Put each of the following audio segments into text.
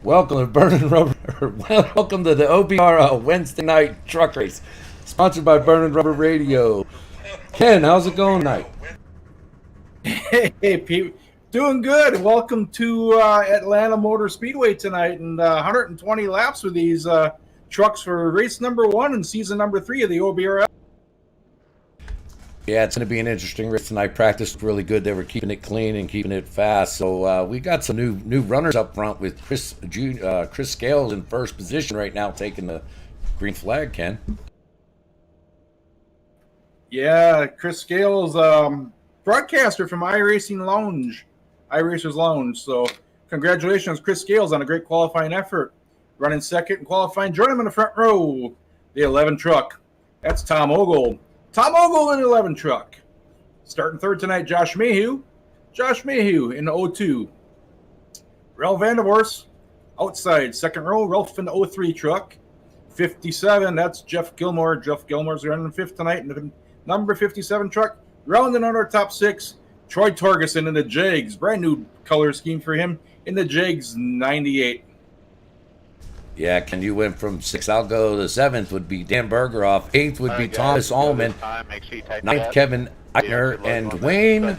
Welcome to Burning Rubber. Welcome to the OBRL Wednesday night truck race, sponsored by Burning Rubber Radio. Ken, how's it going tonight? Hey, Pete. Doing good. Welcome to Atlanta Motor Speedway tonight, and 120 laps with these trucks for race number 1 and season number 3 of the OBRL. Yeah, it's going to be an interesting race tonight. Practice was really good. They were keeping it clean and keeping it fast. So we got some new runners up front with Chris Scales in first position right now, taking the green flag. Ken. Yeah, Chris Scales, broadcaster from iRacing Lounge, iRacers Lounge. So congratulations, Chris Scales, on a great qualifying effort. Running second in qualifying. Join him in the front row, the 11 truck. That's Tom Ogle. Tom Ogle in the 11 truck. Starting third tonight, Josh Mayhew. Josh Mayhew in the 02. Ralph Vandervorst outside, second row. Ralph in the 03 truck. 57, that's Jeff Gilmore. Jeff Gilmore's running fifth tonight in the number 57 truck. Rounding out our top six, Troy Torgerson in the Jags. Brand new color scheme for him in the Jags 98. Yeah, Ken, you went from 6th. I'll go to 7th would be Dan Bergeroff. 8th would be Thomas Ullman. 9th, Kevin Eichner. And Dwayne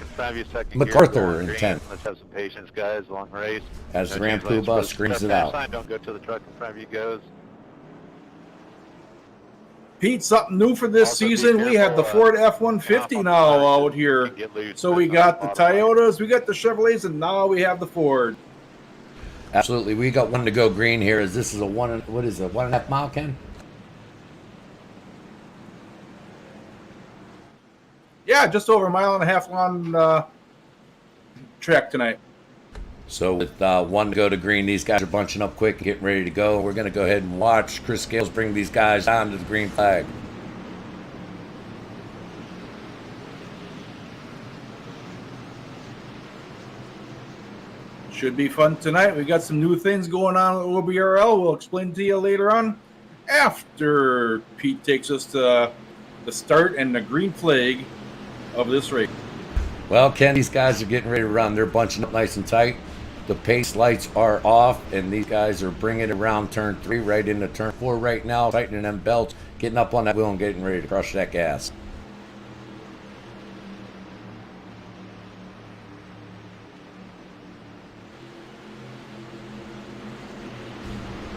MacArthur in 10th. Let's have some patience, guys. Long race. As the Rampo bus screams it out. Don't go till the truck in front of you goes. Pete, something new for this season. We have the Ford F-150 now out here. So we got the Toyotas, we got the Chevrolets, and now we have the Ford. Absolutely. We got one to go green here. This is a 1.5 mile, Ken? Yeah, just over a mile and a half long track tonight. So with one to go to green, these guys are bunching up quick and getting ready to go. We're going to go ahead and watch Chris Scales bring these guys down to the green flag. Should be fun tonight. We got some new things going on with OBRL. We'll explain to you later on after Pete takes us to the start and the green flag of this race. Well, Ken, these guys are getting ready to run. They're bunching up nice and tight. The pace lights are off, and these guys are bringing it around turn 3 right into turn 4 right now, tightening them belts, getting up on that wheel and getting ready to crush that gas.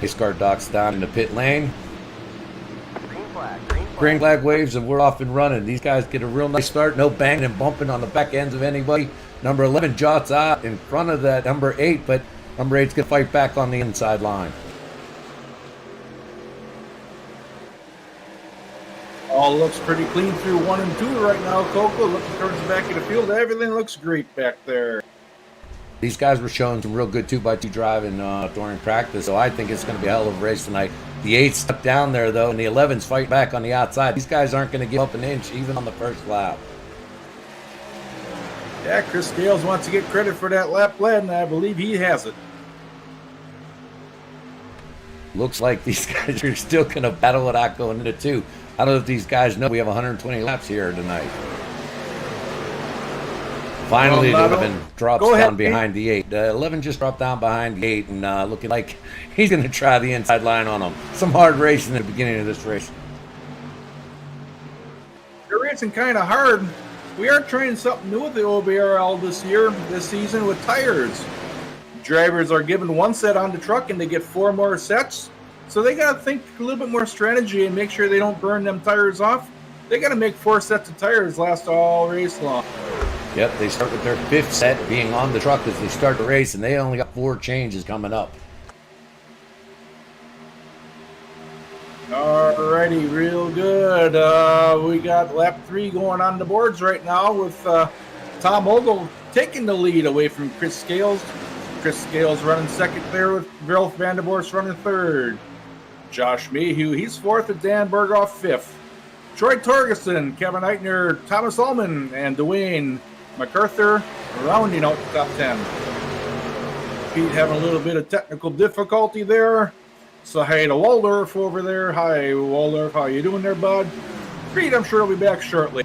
Pace car docks down in the pit lane. Green flag waves, and we're off and running. These guys get a real nice start. No banging and bumping on the back ends of anybody. Number 11 jots out in front of that number 8, but number 8's going to fight back on the inside line. All looks pretty clean through 1 and 2 right now, Coco. Looking towards the back of the field. Everything looks great back there. These guys were showing some real good 2x2 driving during practice, so I think it's going to be a hell of a race tonight. The 8's stuck down there, though, and the 11's fight back on the outside. These guys aren't going to give up an inch, even on the first lap. Yeah, Chris Scales wants to get credit for that lap led, and I believe he has it. Looks like these guys are still going to battle it out going into 2. I don't know if these guys know we have 120 laps here tonight. Finally, the 11 drops down behind the 8. 11 just dropped down behind the 8 and looking like he's going to try the inside line on them. Some hard racing at the beginning of this race. They're racing kind of hard. We are trying something new with the OBRL this season with tires. Drivers are given 1 set on the truck and they get 4 more sets. So they got to think a little bit more strategy and make sure they don't burn them tires off. They got to make 4 sets of tires last all race long. Yep, they start with their 5th set being on the truck as they start the race, and they only got 4 changes coming up. Alrighty, real good. We got lap 3 going on the boards right now with Tom Ogle taking the lead away from Chris Scales. Chris Scales running second there with Ralph Vandervorst running third. Josh Mayhew, he's 4th, with Dan Bergeroff 5th. Troy Torgerson, Kevin Eichner, Thomas Ullman, and Dwayne MacArthur rounding out the top 10. Pete having a little bit of technical difficulty there. So hey to Waldorf over there. Hi, Waldorf. How you doing there, bud? Pete, I'm sure he'll be back shortly.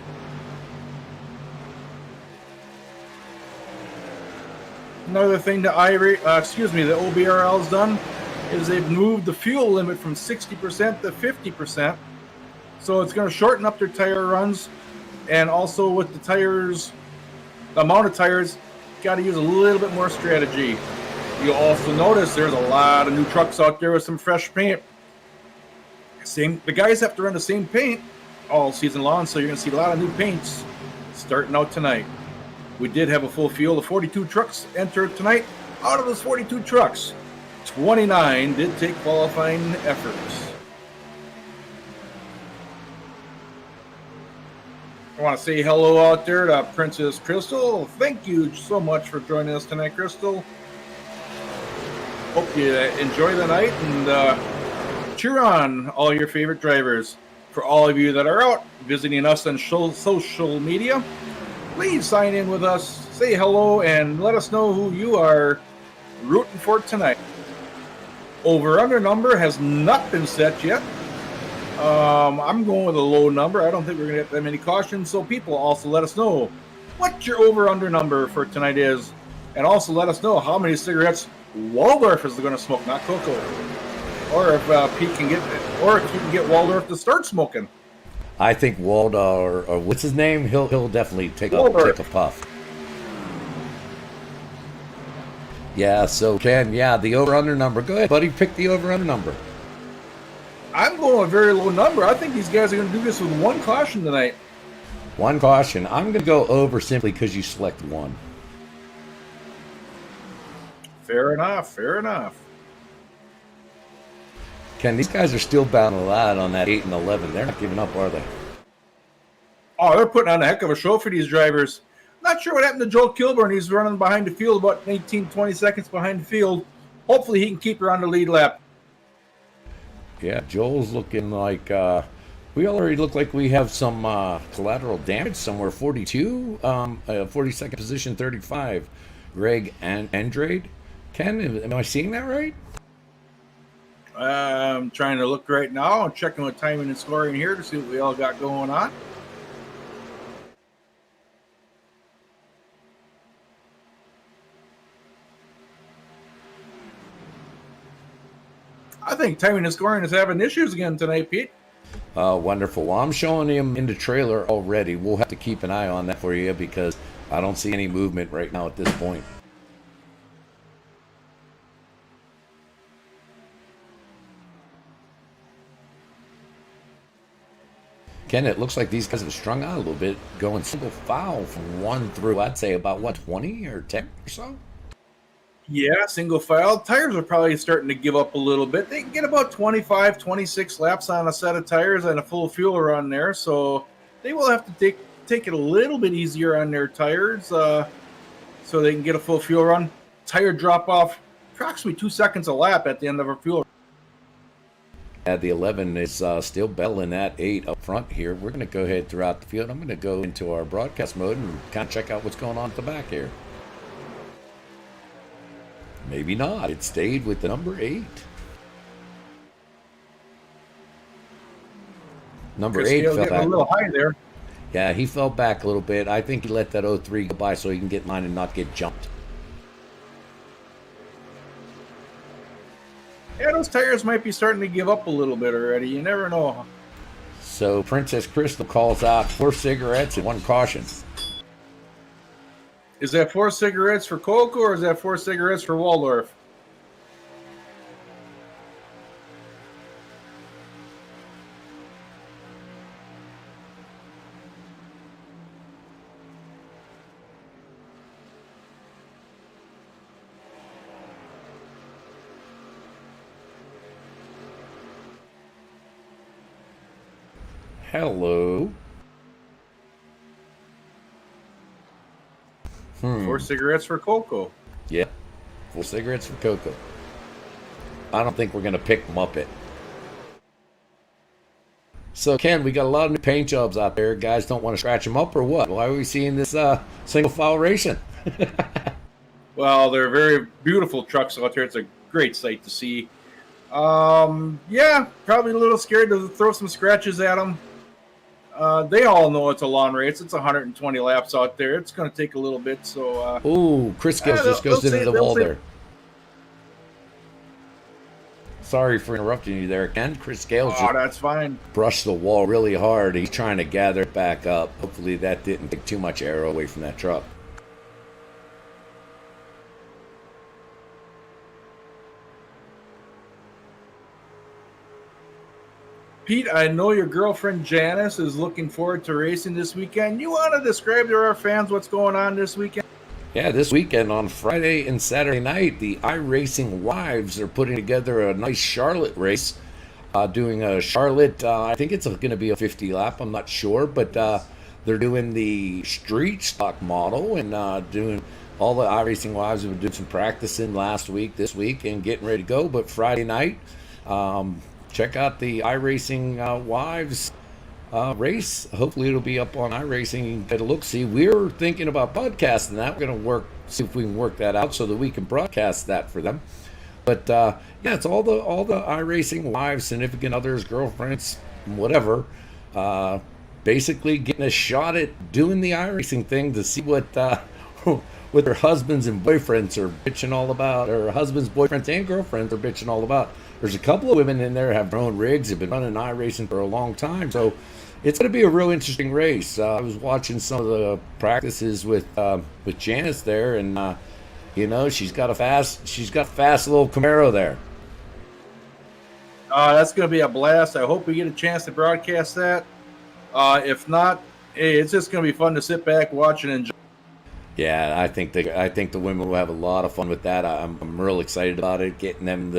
Another thing that the OBRL's done is they've moved the fuel limit from 60% to 50%. So it's going to shorten up their tire runs, and also with the tires, the amount of tires, got to use a little bit more strategy. You'll also notice there's a lot of new trucks out there with some fresh paint. The guys have to run the same paint all season long, so you're going to see a lot of new paints starting out tonight. We did have a full field of 42 trucks entered tonight. Out of those 42 trucks, 29 did take qualifying efforts. I want to say hello out there to Princess Crystal. Thank you so much for joining us tonight, Crystal. Hope you enjoy the night and cheer on all your favorite drivers. For all of you that are out visiting us on social media, please sign in with us, say hello, and let us know who you are rooting for tonight. Over-under number has not been set yet. I'm going with a low number. I don't think we're going to get that many cautions, so people also let us know what your over-under number for tonight is, and also let us know how many cigarettes Waldorf is going to smoke, not Coco, or if Pete can get, or if you can get Waldorf to start smoking. I think Waldorf, or what's his name? He'll definitely take a puff. Yeah. So Ken, the over-under number. Go ahead, buddy. Pick the over-under number. I'm going a very low number. I think these guys are going to do this with one caution tonight. One caution. I'm going to go over simply because you select one. Fair enough. Fair enough. Ken, these guys are still battling a lot on that 8 and 11. They're not giving up, are they? Oh, they're putting on a heck of a show for these drivers. Not sure what happened to Joel Kilburn. He's running behind the field, about 19, 20 seconds behind the field. Hopefully he can keep her on the lead lap. Yeah, Joel's looking like we already look like we have some collateral damage somewhere. 42, 42nd position, 35. Greg and Andrade. Ken, am I seeing that right? I'm trying to look right now. I'm checking with timing and scoring here to see what we all got going on. I think timing and scoring is having issues again tonight, Pete. Wonderful. Well, I'm showing him in the trailer already. We'll have to keep an eye on that for you because I don't see any movement right now at this point. Ken, it looks like these guys have strung out a little bit, going single file from 1 through, I'd say, about, 20 or 10 or so? Yeah, single file. Tires are probably starting to give up a little bit. They can get about 25, 26 laps on a set of tires and a full fuel run there, so they will have to take it a little bit easier on their tires so they can get a full fuel run. Tire drop off approximately 2 seconds a lap at the end of a fuel run. The 11 is still battling that 8 up front here. We're going to go ahead throughout the field. I'm going to go into our broadcast mode and kind of check out what's going on at the back here. Maybe not. It stayed with the number 8. Number 8 fell back. A little high there. Yeah, he fell back a little bit. I think he let that 03 go by so he can get in line and not get jumped. Yeah, those tires might be starting to give up a little bit already. You never know. So Princess Crystal calls out 4 cigarettes and 1 caution. Is that 4 cigarettes for Coco or is that 4 cigarettes for Waldorf? Hello. 4 cigarettes for Coco. Yeah, 4 cigarettes for Coco. I don't think we're going to pick them up it. So, Ken, we got a lot of new paint jobs out there. Guys don't want to scratch them up or what? Why are we seeing this single file racing? Well, they're very beautiful trucks out there. It's a great sight to see. Yeah, probably a little scared to throw some scratches at them. They all know it's a lawn race. It's 120 laps out there. It's going to take a little bit. So, Ooh, Chris Gills just goes into the wall there. Sorry for interrupting you there, Ken. Chris Gales Oh, that's fine. brushed the wall really hard. He's trying to gather it back up. Hopefully that didn't take too much air away from that truck. Pete, I know your girlfriend Janice is looking forward to racing this weekend. You want to describe to our fans what's going on this weekend? Yeah, this weekend on Friday and Saturday night, the iRacing Wives are putting together a nice Charlotte race. Doing a Charlotte, I think it's going to be a 50 lap, I'm not sure, but they're doing the street stock model and doing all the iRacing Wives have been doing some practicing last week, this week, and getting ready to go. But Friday night, check out the iRacing Wives race. Hopefully it'll be up on iRacing. You can get a look. See, we're thinking about podcasting that. We're going to see if we can work that out so that we can broadcast that for them. But yeah, it's all the iRacing wives, significant others, girlfriends, whatever. Basically getting a shot at doing the iRacing thing to see what what their husbands and boyfriends are bitching all about, or husbands, boyfriends, and girlfriends are bitching all about. There's a couple of women in there have their own rigs, have been running iRacing for a long time, so it's going to be a real interesting race. I was watching some of the practices with Janice there, and you know, she's got a fast little Camaro there. That's going to be a blast. I hope we get a chance to broadcast that. If not, hey, it's just going to be fun to sit back, watch, and enjoy. Yeah, I think the women will have a lot of fun with that. I'm real excited about it, getting them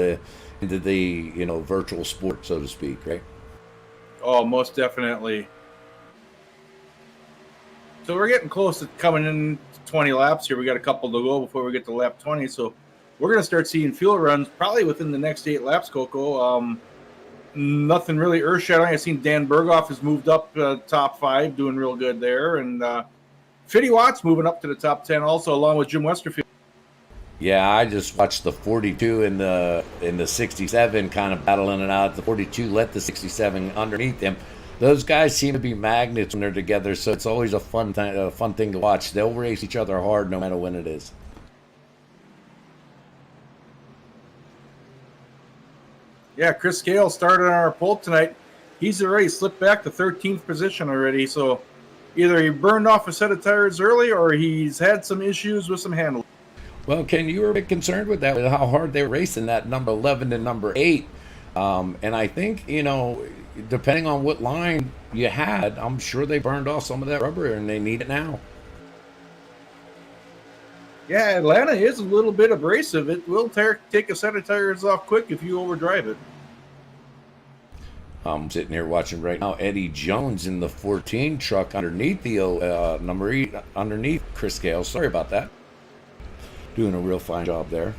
into the virtual sport, so to speak, right? Oh, most definitely. So we're getting close to coming in 20 laps here. We got a couple to go before we get to lap 20. So we're going to start seeing field runs probably within the next 8 laps, Coco. Nothing really earth-shattering. I've seen Dan Berghoff has moved up top 5, doing real good there. And Fitty Watts moving up to the top 10 also, along with Jim Westerfield. Yeah, I just watched the 42 and the 67 kind of battling it out. The 42 let the 67 underneath them. Those guys seem to be magnets when they're together, so it's always a fun thing to watch. They'll race each other hard no matter when it is. Yeah, Chris Gale started on our pole tonight. He's already slipped back to 13th position already, so either he burned off a set of tires early or he's had some issues with some handling. Well, Ken, you were a bit concerned with that, with how hard they were racing that number 11 to number 8. And I think, depending on what line you had, I'm sure they burned off some of that rubber and they need it now. Yeah, Atlanta is a little bit abrasive. It will take a set of tires off quick if you overdrive it. I'm sitting here watching right now Eddie Jones in the 14 truck underneath the number 8, underneath Chris Gale. Sorry about that. Doing a real fine job there.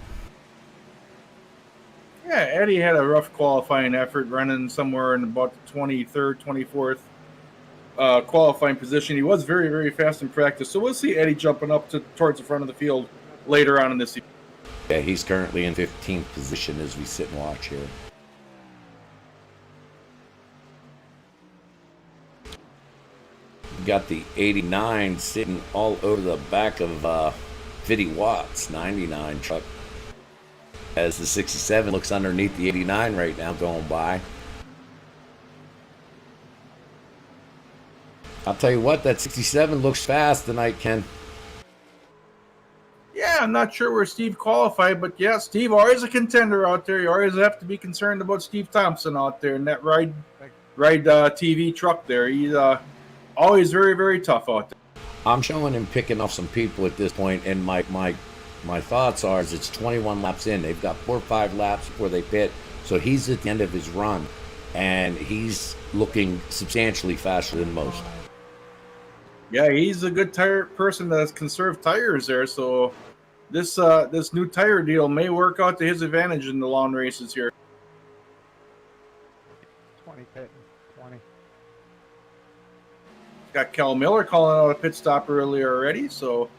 Yeah, Eddie had a rough qualifying effort, running somewhere in about the 23rd, 24th qualifying position. He was very, very fast in practice. So we'll see Eddie jumping up towards the front of the field later on in this season. Yeah, he's currently in 15th position as we sit and watch here. Got the 89 sitting all over the back of 50 Watts, 99 truck. As the 67 looks underneath the 89 right now going by. I'll tell you what, that 67 looks fast tonight, Ken. Yeah, I'm not sure where Steve qualified, but yeah, Steve always a contender out there. You always have to be concerned about Steve Thompson out there in that ride TV truck there. He's always very, very tough out there. I'm showing him picking off some people at this point, and my thoughts are is it's 21 laps in. They've got 4 or 5 laps before they pit, so he's at the end of his run, and he's looking substantially faster than most. Yeah, he's a good tire person that conserve tires there, so this new tire deal may work out to his advantage in the lawn races here. 20 pitting, 20. Got Kel Miller calling out a pit stop earlier already, so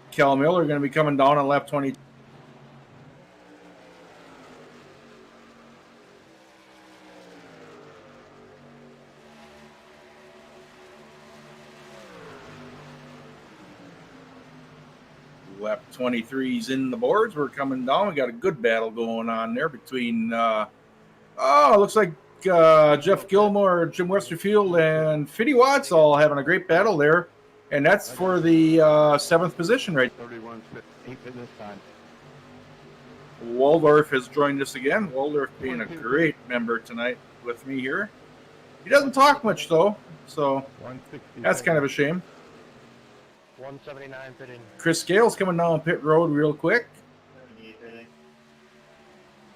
Kel Miller going to be coming down on lap 20. Lap 23's in the boards. We're coming down. We got a good battle going on there between, looks like Jeff Gilmore, Jim Westerfield, and Fitty Watts all having a great battle there. And that's for the 7th position right. 31.8 this time. Waldorf has joined us again. Waldorf being a great member tonight with me here. He doesn't talk much, though, so that's kind of a shame. 179 pitting. Chris Scales coming down pit road real quick.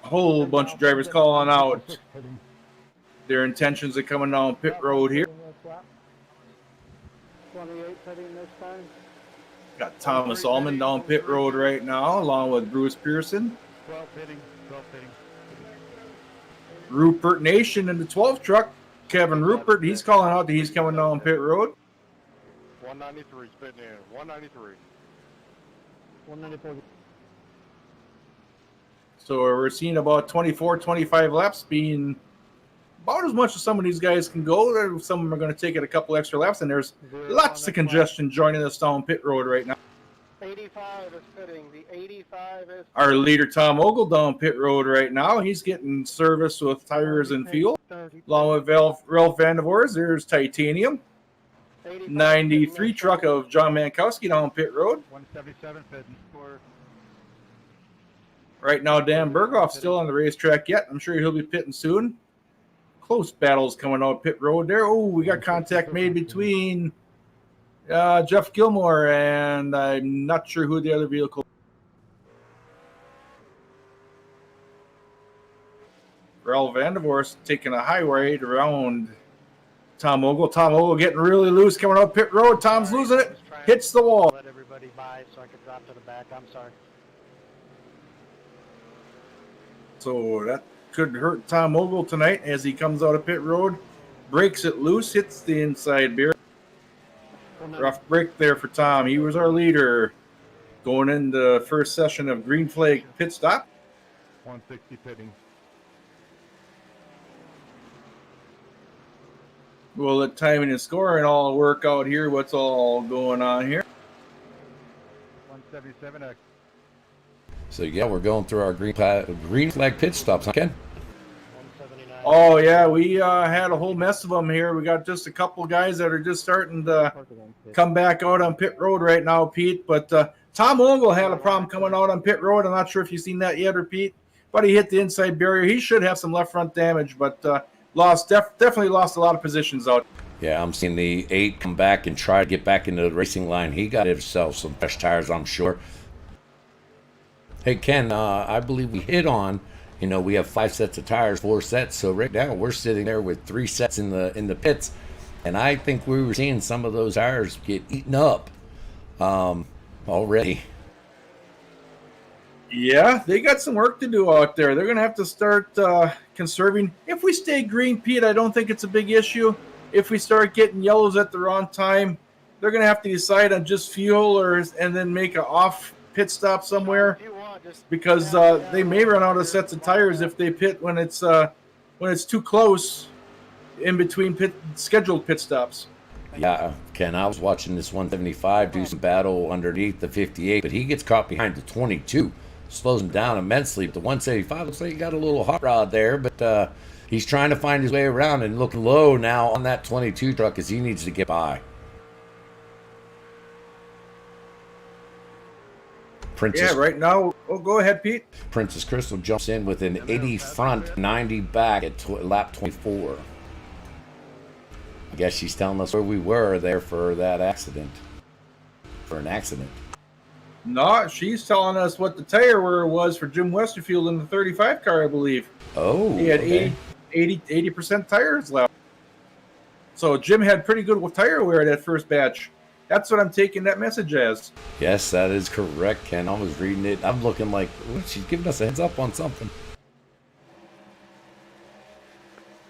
A whole bunch of drivers calling out their intentions of coming down pit road here. 28 pitting this time. Got Thomas Allman down pit road right now, along with Bruce Pearson. 12 pitting. 12 pitting. Rupert Nation in the 12th truck. Kevin Rupert, he's calling out that he's coming down pit road. 193 spitting in. 193. 194. So we're seeing about 24, 25 laps being about as much as some of these guys can go. Some of them are going to take it a couple extra laps, and there's lots of congestion joining us down pit road right now. 85 is pitting. The 85 is. Our leader, Tom Ogle, down pit road right now. He's getting service with tires and fuel. Along with Ralph Vandevors, there's Titanium. 93 truck of John Mankowski down pit road. 177 pitting. Right now, Dan Berghoff's still on the racetrack yet. I'm sure he'll be pitting soon. Close battles coming out pit road there. Oh, we got contact made between Jeff Gilmore and I'm not sure who the other vehicle. Ralph Vandevors taking a high ride around Tom Ogle. Tom Ogle getting really loose coming out pit road. Tom's losing it. Hits the wall. Let everybody by so I can drop to the back. I'm sorry. So that could hurt Tom Ogle tonight as he comes out of pit road. Breaks it loose, hits the inside barrier. Rough break there for Tom. He was our leader going into the first session of green flag pit stop. 160 pitting. We'll let timing and scoring all work out here. What's all going on here? 177X. So yeah, we're going through our green flag pit stops, huh, Ken? 179. Oh yeah, we had a whole mess of them here. We got just a couple guys that are just starting to come back out on pit road right now, Pete. But Tom Ogle had a problem coming out on pit road. I'm not sure if you've seen that yet, or Pete, but he hit the inside barrier. He should have some left front damage, but definitely lost a lot of positions out. Yeah, I'm seeing the 8 come back and try to get back into the racing line. He got himself some fresh tires, I'm sure. Hey, Ken, I believe we hit on, we have 5 sets of tires, 4 sets. So right now we're sitting there with 3 sets in the pits. And I think we were seeing some of those tires get eaten up already. Yeah, they got some work to do out there. They're going to have to start conserving. If we stay green, Pete, I don't think it's a big issue. If we start getting yellows at the wrong time, they're going to have to decide on just fuel and then make an off pit stop somewhere, because they may run out of sets of tires if they pit when it's too close in between scheduled pit stops. Yeah, Ken, I was watching this 175 do some battle underneath the 58, but he gets caught behind the 22. Slows him down immensely. The 175 looks like he got a little hot rod there, but he's trying to find his way around and looking low now on that 22 truck as he needs to get by. Princess, yeah, right now. Oh, go ahead, Pete. Princess Crystal jumps in with an 80 front, 90 back at lap 24. I guess she's telling us where we were there for that accident. For an accident. No, she's telling us what the tire wear was for Jim Westerfield in the 35 car, I believe. Oh, he had okay. 80% tires left. So Jim had pretty good tire wear that first batch. That's what I'm taking that message as. Yes, that is correct, Ken. I was reading it. I'm looking like, she's giving us a heads up on something.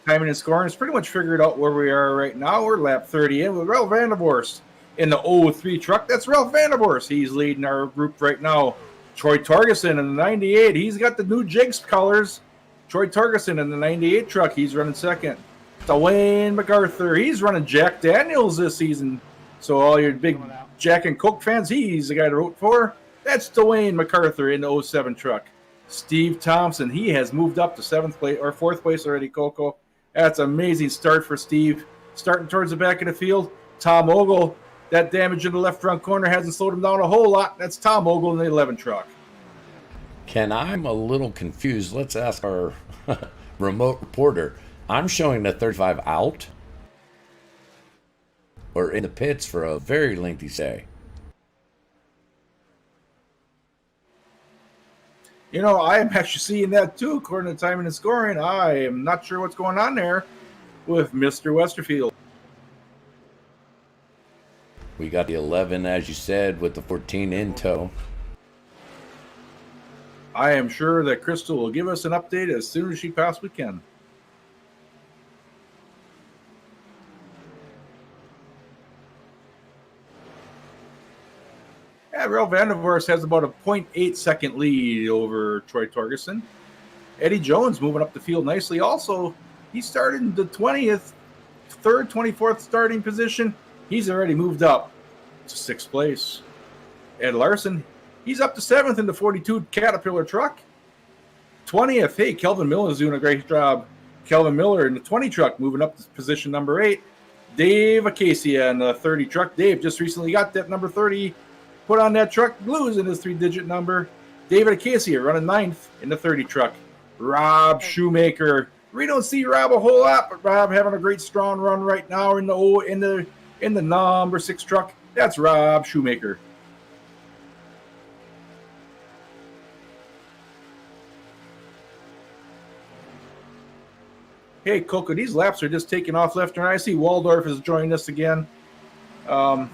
Timing and scoring is pretty much figured out where we are right now. We're lap 30 in with Ralph Vandevors in the 03 truck. That's Ralph Vandevors. He's leading our group right now. Troy Torgerson in the 98. He's got the new Jigs colors. Troy Torgerson in the 98 truck. He's running second. Dwayne MacArthur. He's running Jack Daniels this season. So all your big Jack and Coke fans, he's the guy to root for. That's Dwayne MacArthur in the 07 truck. Steve Thompson, he has moved up to 7th place or 4th place already, Coco. That's an amazing start for Steve. Starting towards the back of the field, Tom Ogle. That damage in the left front corner hasn't slowed him down a whole lot. That's Tom Ogle in the 11 truck. Ken, I'm a little confused. Let's ask our remote reporter. I'm showing the 35 out or in the pits for a very lengthy stay. You know, I am actually seeing that too, according to timing and scoring. I am not sure what's going on there with Mr. Westerfield. We got the 11, as you said, with the 14 in tow. I am sure that Crystal will give us an update as soon as she possibly can. Ralph Vandervorst has about a 0.8 second lead over Troy Torgerson. Eddie Jones moving up the field nicely. Also, he started in the 20th, 3rd, 24th starting position. He's already moved up to 6th place. Ed Larson, he's up to 7th in the 42 Caterpillar truck. 20th, hey, Kelvin Miller is doing a great job. Kelvin Miller in the 20 truck moving up to position number 8. Dave Acacia in the 30 truck. Dave just recently got that number 30 put on that truck, blues in his 3-digit number. David Acacia running 9th in the 30 truck. Rob Shoemaker. We don't see Rob a whole lot, but Rob having a great strong run right now in the number 6 truck. That's Rob Shoemaker. Hey, Coco, these laps are just taking off left and right. I see Waldorf has joined us again. Man,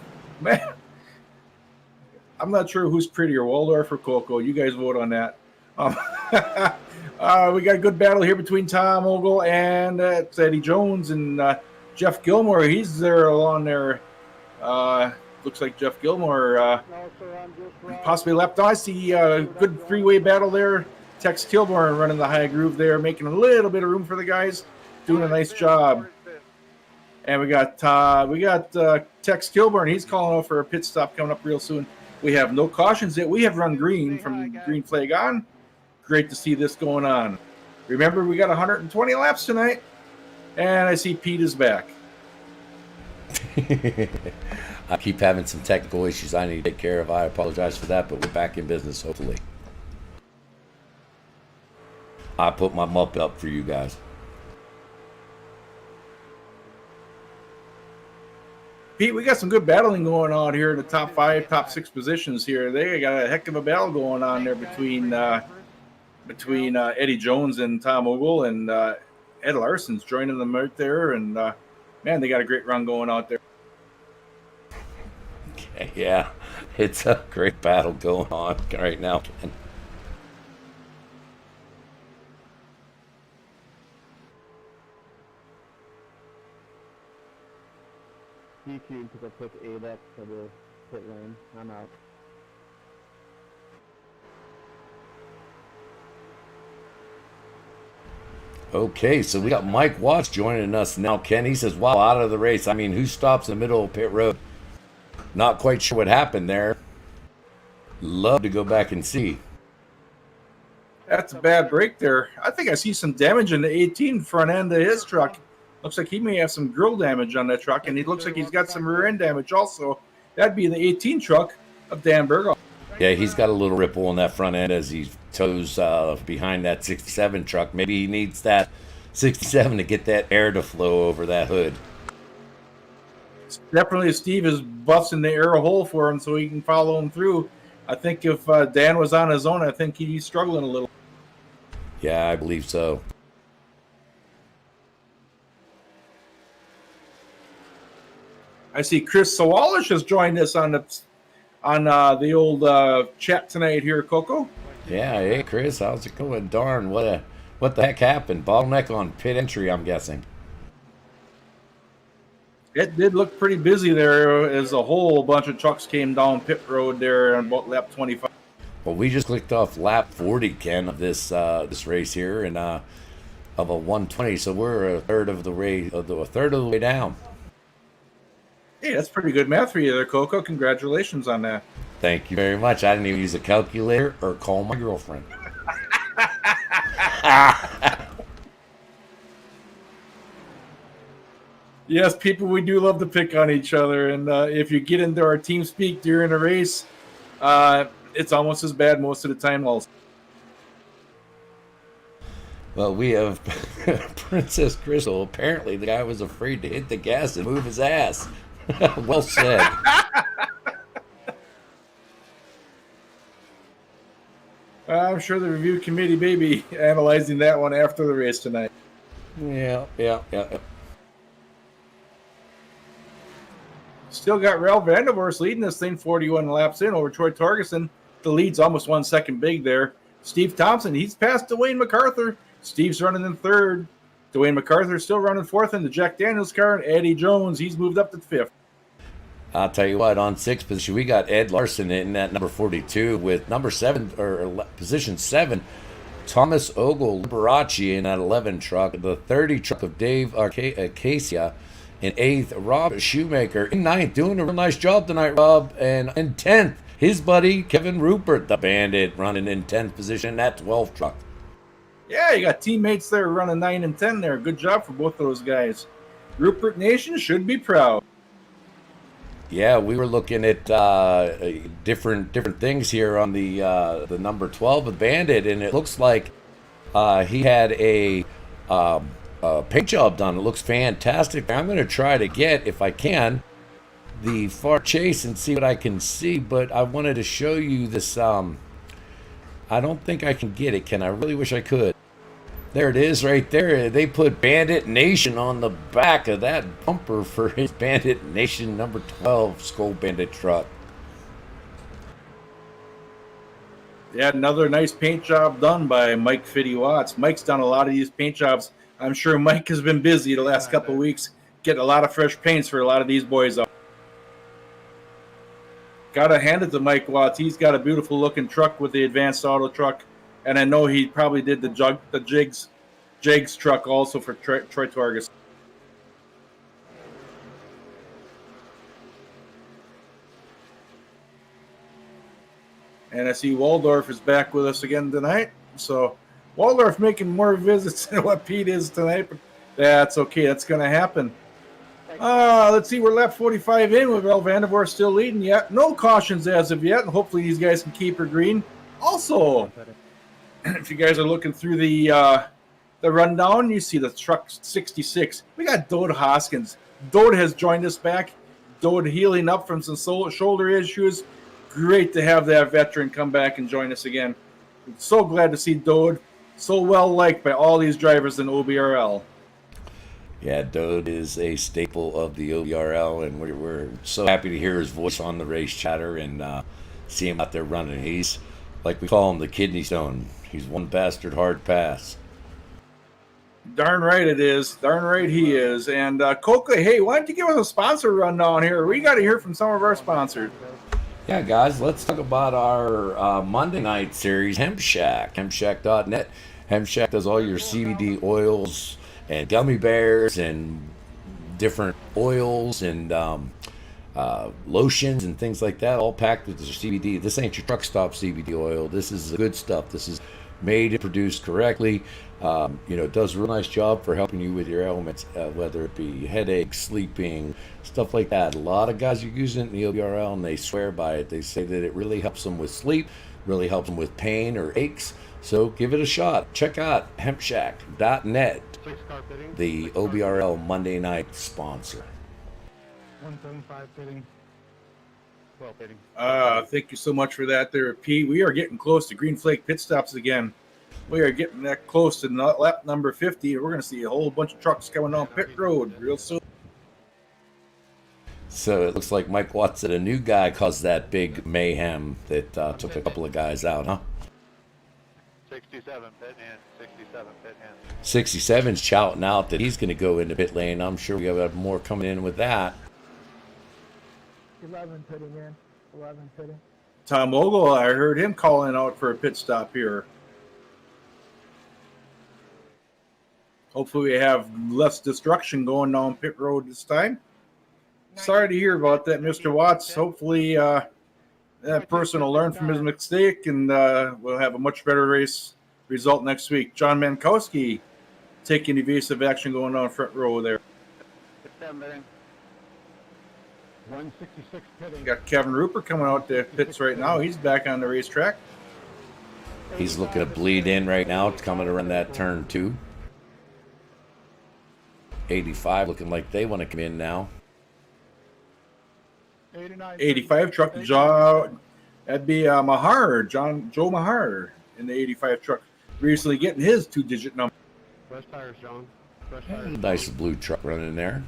I'm not sure who's prettier, Waldorf or Coco. You guys vote on that. We got a good battle here between Tom Ogle and Eddie Jones and Jeff Gilmore. He's there along there. Looks like Jeff Gilmore No, sir, I'm just possibly left. I see a good three-way battle there. Tex Kilborn running the high groove there, making a little bit of room for the guys. Doing a nice job. And we got Tex Kilborn. He's calling out for a pit stop coming up real soon. We have no cautions yet. We have run green from green flag on. Great to see this going on. Remember, we got 120 laps tonight. And I see Pete is back. I keep having some technical issues I need to take care of. I apologize for that, but we're back in business, hopefully. I put my mup up for you guys. Pete, we got some good battling going on here in the top 5, top 6 positions here. They got a heck of a battle going on there between Eddie Jones and Tom Ogle, and Ed Larson's joining them out there. And man, they got a great run going out there. Yeah, it's a great battle going on right now, Ken. DQ because I took 8X to the pit lane. I'm out. Okay, so we got Mike Watts joining us now, Ken. He says, wow, out of the race. I mean, who stops in the middle of pit road? Not quite sure what happened there. Love to go back and see. That's a bad break there. I think I see some damage in the 18 front end of his truck. Looks like he may have some grill damage on that truck, and it looks like he's got some rear end damage also. That'd be the 18 truck of Dan Berghoff. Yeah, he's got a little ripple on that front end as he tows behind that 67 truck. Maybe he needs that 67 to get that air to flow over that hood. Definitely Steve is busting the air hole for him so he can follow him through. I think if Dan was on his own, I think he's struggling a little. Yeah, I believe so. I see Chris Sawalish has joined us on the old chat tonight here, Coco. Yeah, hey Chris, how's it going? Darn, what the heck happened? Bottleneck on pit entry, I'm guessing. It did look pretty busy there as a whole bunch of trucks came down pit road there on about lap 25. Well, we just clicked off lap 40, Ken, of this race here, and of a 120, so we're a third of the way down. Hey, that's pretty good math for you there, Coco. Congratulations on that. Thank you very much. I didn't even use a calculator or call my girlfriend. Yes, people, we do love to pick on each other, and if you get into our team speak during a race, it's almost as bad most of the time also. Well, we have Princess Crystal. Apparently, the guy was afraid to hit the gas and move his ass. Well said. I'm sure the review committee may be analyzing that one after the race tonight. Yeah. Still got Ralph Vandervorst leading this thing 41 laps in over Troy Torgerson. The lead's almost 1 second big there. Steve Thompson, he's passed Dwayne MacArthur. Steve's running in third. Dwayne MacArthur still running fourth in the Jack Daniels car. And Eddie Jones, he's moved up to fifth. I'll tell you what, on sixth position, we got Ed Larson in at number 42 with number 7, or position 7, Thomas Ogle Liberace in that 11 truck, the 30 truck of Dave Acacia. In 8th, Rob Shoemaker. In 9th, doing a real nice job tonight, Rob. And in 10th, his buddy, Kevin Rupert, the Bandit, running in 10th position in that 12 truck. Yeah, you got teammates there running 9 and 10 there. Good job for both of those guys. Rupert Nation should be proud. Yeah, we were looking at different things here on the number 12 of Bandit, and it looks like he had a paint job done. It looks fantastic. I'm going to try to get, if I can, the far chase and see what I can see, but I wanted to show you this. I don't think I can get it. Can I? Really wish I could. There it is right there. They put Bandit Nation on the back of that bumper for his Bandit Nation number 12 Skull Bandit truck. Yeah, another nice paint job done by Mike Fitty Watts. Mike's done a lot of these paint jobs. I'm sure Mike has been busy the last couple of weeks getting a lot of fresh paints for a lot of these boys out. Gotta hand it to Mike Watts. He's got a beautiful looking truck with the advanced auto truck. And I know he probably did the Jigs truck also for Troy Torgerson. And I see Waldorf is back with us again tonight. So Waldorf making more visits than what Pete is tonight, but that's okay. That's going to happen. Let's see. We're lap 45 in with Ralph Vandervoort still leading yet. No cautions as of yet. And hopefully these guys can keep her green. Also, if you guys are looking through the rundown, you see the truck 66. We got Dode Hoskins. Dode has joined us back. Dode healing up from some shoulder issues. Great to have that veteran come back and join us again. I'm so glad to see Dode. So well liked by all these drivers in OBRL. Yeah, Dode is a staple of the OBRL, and we're so happy to hear his voice on the race chatter and see him out there running. He's, like we call him, the kidney stone. He's one bastard hard pass. Darn right it is. Darn right he is. And Coca, hey, why don't you give us a sponsor rundown here? We got to hear from some of our sponsors. Yeah, guys, let's talk about our Monday night series, Hemp Shack, hempshack.net. Hemp Shack does all your CBD oils and gummy bears and different oils and lotions and things like that, all packed with the CBD. This ain't your truck stop CBD oil. This is the good stuff. This is made and produced correctly. It does a real nice job for helping you with your ailments, whether it be headaches, sleeping, stuff like that. A lot of guys are using it in the OBRL and they swear by it. They say that it really helps them with sleep, really helps them with pain or aches. So give it a shot. Check out hempshack.net, the OBRL Monday night sponsor. 175 fitting. 12 fitting. Thank you so much for that there, Pete. We are getting close to Green Flake pit stops again. We are getting that close to lap number 50. We're going to see a whole bunch of trucks coming on pit road real soon. So it looks like Mike Watts said a new guy caused that big mayhem that took a couple of guys out, huh? 67 pit in. 67 pit in. 67's shouting out that he's going to go into pit lane. I'm sure we have more coming in with that. 11 pitting in. 11 pitting. Tom Ogle, I heard him calling out for a pit stop here. Hopefully we have less destruction going down pit road this time. Sorry to hear about that, Mr. Watts. Hopefully that person will learn from his mistake, and we'll have a much better race result next week. John Mankowski taking evasive action going on front row there. 166 pitting. Got Kevin Rupert coming out the pits right now. He's back on the racetrack. He's looking to bleed in right now. It's coming around that turn 2. 85 looking like they want to come in now. 85 truck, that'd be Joe Mahar in the 85 truck. Recently getting his 2-digit number. Fresh tires, John. Fresh tires. Nice blue truck running there.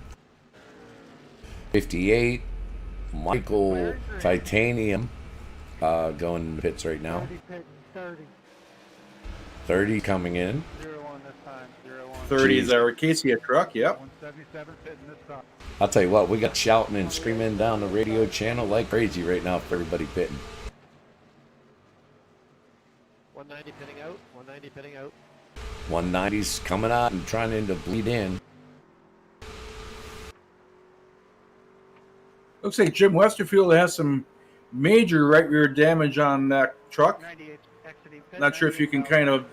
58, Michael Titanium going in the pits right now. 30 coming in. 0-1 this time. 0-1. 30 is our Acacia truck, yep. 177 pitting this time. I'll tell you what, we got shouting and screaming down the radio channel like crazy right now for everybody pitting. 190 pitting out. 190 pitting out. 190's coming out and trying to bleed in. Looks like Jim Westerfield has some major right rear damage on that truck. 98 exiting pit. Not sure if you can kind of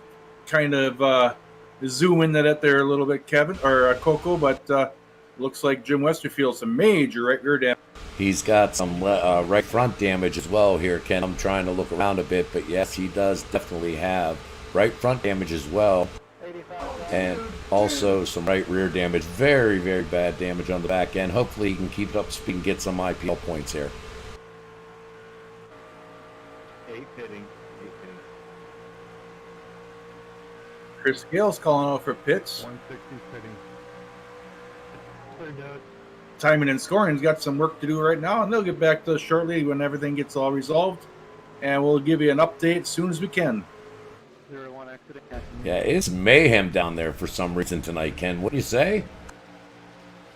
zoom into that there a little bit, Kevin or Coco, but looks like Jim Westerfield some major right rear damage. He's got some right front damage as well here, Ken. I'm trying to look around a bit, but yes, he does definitely have right front damage as well. 85. And also some right rear damage. Very, very bad damage on the back end. Hopefully he can keep it up speed and get some IPL points here. 8 pitting. Chris Gale's calling out for pits. 160 pitting. Turned out. Timing and scoring's got some work to do right now, and they'll get back to us shortly when everything gets all resolved. And we'll give you an update as soon as we can. 0-1 exiting. Yeah, it's mayhem down there for some reason tonight, Ken. What do you say?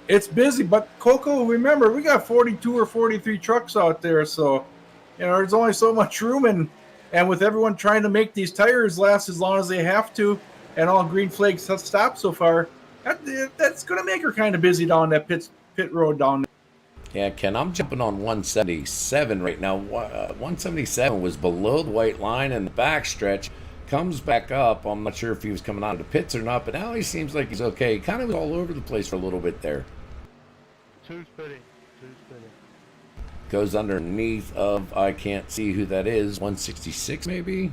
It's busy, but Coco, remember, we got 42 or 43 trucks out there, so there's only so much room, and with everyone trying to make these tires last as long as they have to, and all green flags have stopped so far, that's going to make her kind of busy down that pit road down there. Yeah, Ken, I'm jumping on 177 right now. 177 was below the white line in the backstretch. Comes back up. I'm not sure if he was coming out of the pits or not, but now he seems like he's okay. He kind of was all over the place for a little bit there. 2's pitting. 2's pitting. Goes underneath of, I can't see who that is, 166 maybe?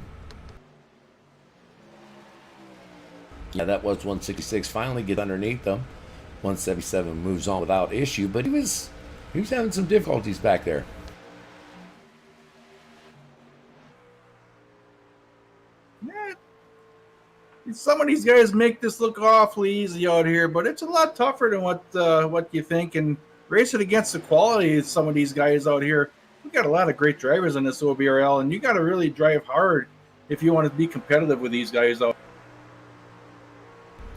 Yeah, that was 166. Finally get underneath them. 177 moves on without issue, but he was having some difficulties back there. Some of these guys make this look awfully easy out here, but it's a lot tougher than what you think. And racing against the quality of some of these guys out here, we got a lot of great drivers in this OBRL, and you got to really drive hard if you want to be competitive with these guys out.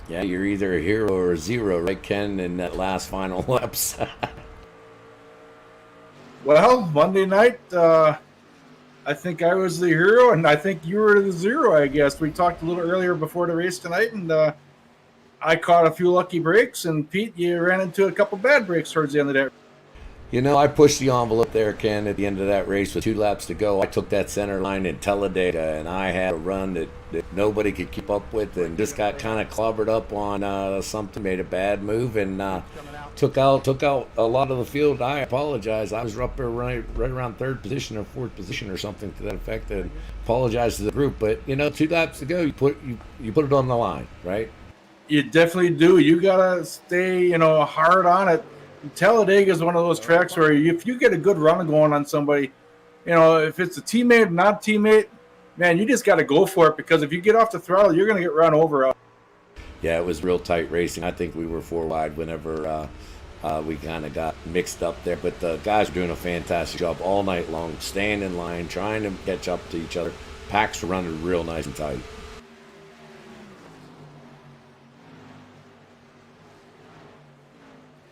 Yeah, you're either a hero or a zero, right, Ken, in that last final laps. Well, Monday night, I think I was the hero, and I think you were the zero, I guess. We talked a little earlier before the race tonight, and I caught a few lucky breaks, and Pete, you ran into a couple bad breaks towards the end of that. I pushed the envelope there, Ken, at the end of that race with 2 laps to go. I took that center line in Talladega, and I had a run that nobody could keep up with, and just got kind of clobbered up on something, made a bad move, and took out a lot of the field. I apologize. I was up there right around 3rd position or 4th position or something to that effect, and apologize to the group. But 2 laps to go, you put it on the line, right? You definitely do. You gotta stay, hard on it. Talladega is one of those tracks where if you get a good run going on somebody, if it's a teammate, not teammate, man, you just got to go for it, because if you get off the throttle, you're going to get run over. Yeah, it was real tight racing. I think we were 4 wide whenever we kind of got mixed up there. But the guys were doing a fantastic job all night long, staying in line, trying to catch up to each other. Packs were running real nice and tight.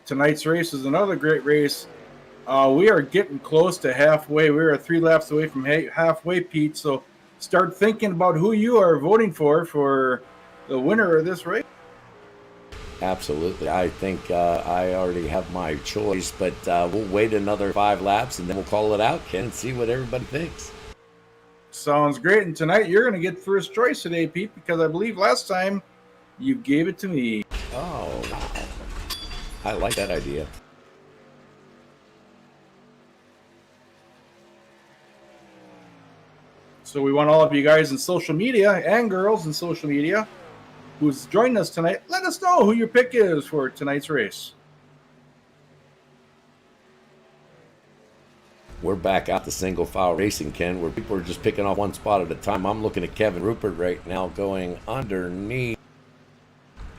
Tonight's race is another great race. We are getting close to halfway. We're 3 laps away from halfway, Pete. So start thinking about who you are voting for the winner of this race. Absolutely. I think I already have my choice, but we'll wait another 5 laps and then we'll call it out, Ken, and see what everybody thinks. Sounds great. And tonight you're going to get first choice today, Pete, because I believe last time you gave it to me. Oh, wow. I like that idea. So we want all of you guys in social media and girls in social media who's joining us tonight, let us know who your pick is for tonight's race. We're back out to single file racing, Ken, where people are just picking off one spot at a time. I'm looking at Kevin Rupert right now going underneath.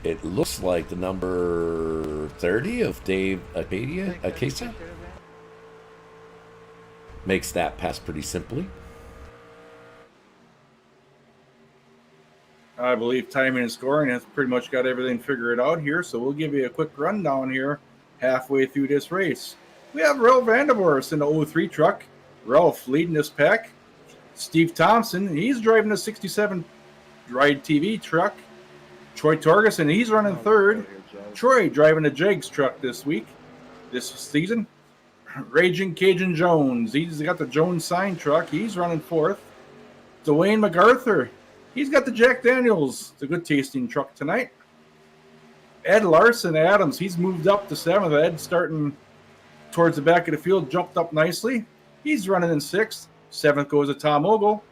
It looks like the number 30 of Dave Acasa. Makes that pass pretty simply. I believe timing and scoring has pretty much got everything figured out here, so we'll give you a quick rundown here halfway through this race. We have Ralph Vandervorst in the 03 truck. Ralph leading this pack. Steve Thompson, he's driving a 67 Ride TV truck. Troy Torgerson, he's running third. Troy driving a Jegs truck this season. Raging Cajun Jones, he's got the Jones sign truck. He's running fourth. Dwayne MacArthur, he's got the Jack Daniels. It's a good tasting truck tonight. Ed Larson Adams, he's moved up to seventh. Ed starting towards the back of the field, jumped up nicely. He's running in sixth. Seventh goes to Tom Ogle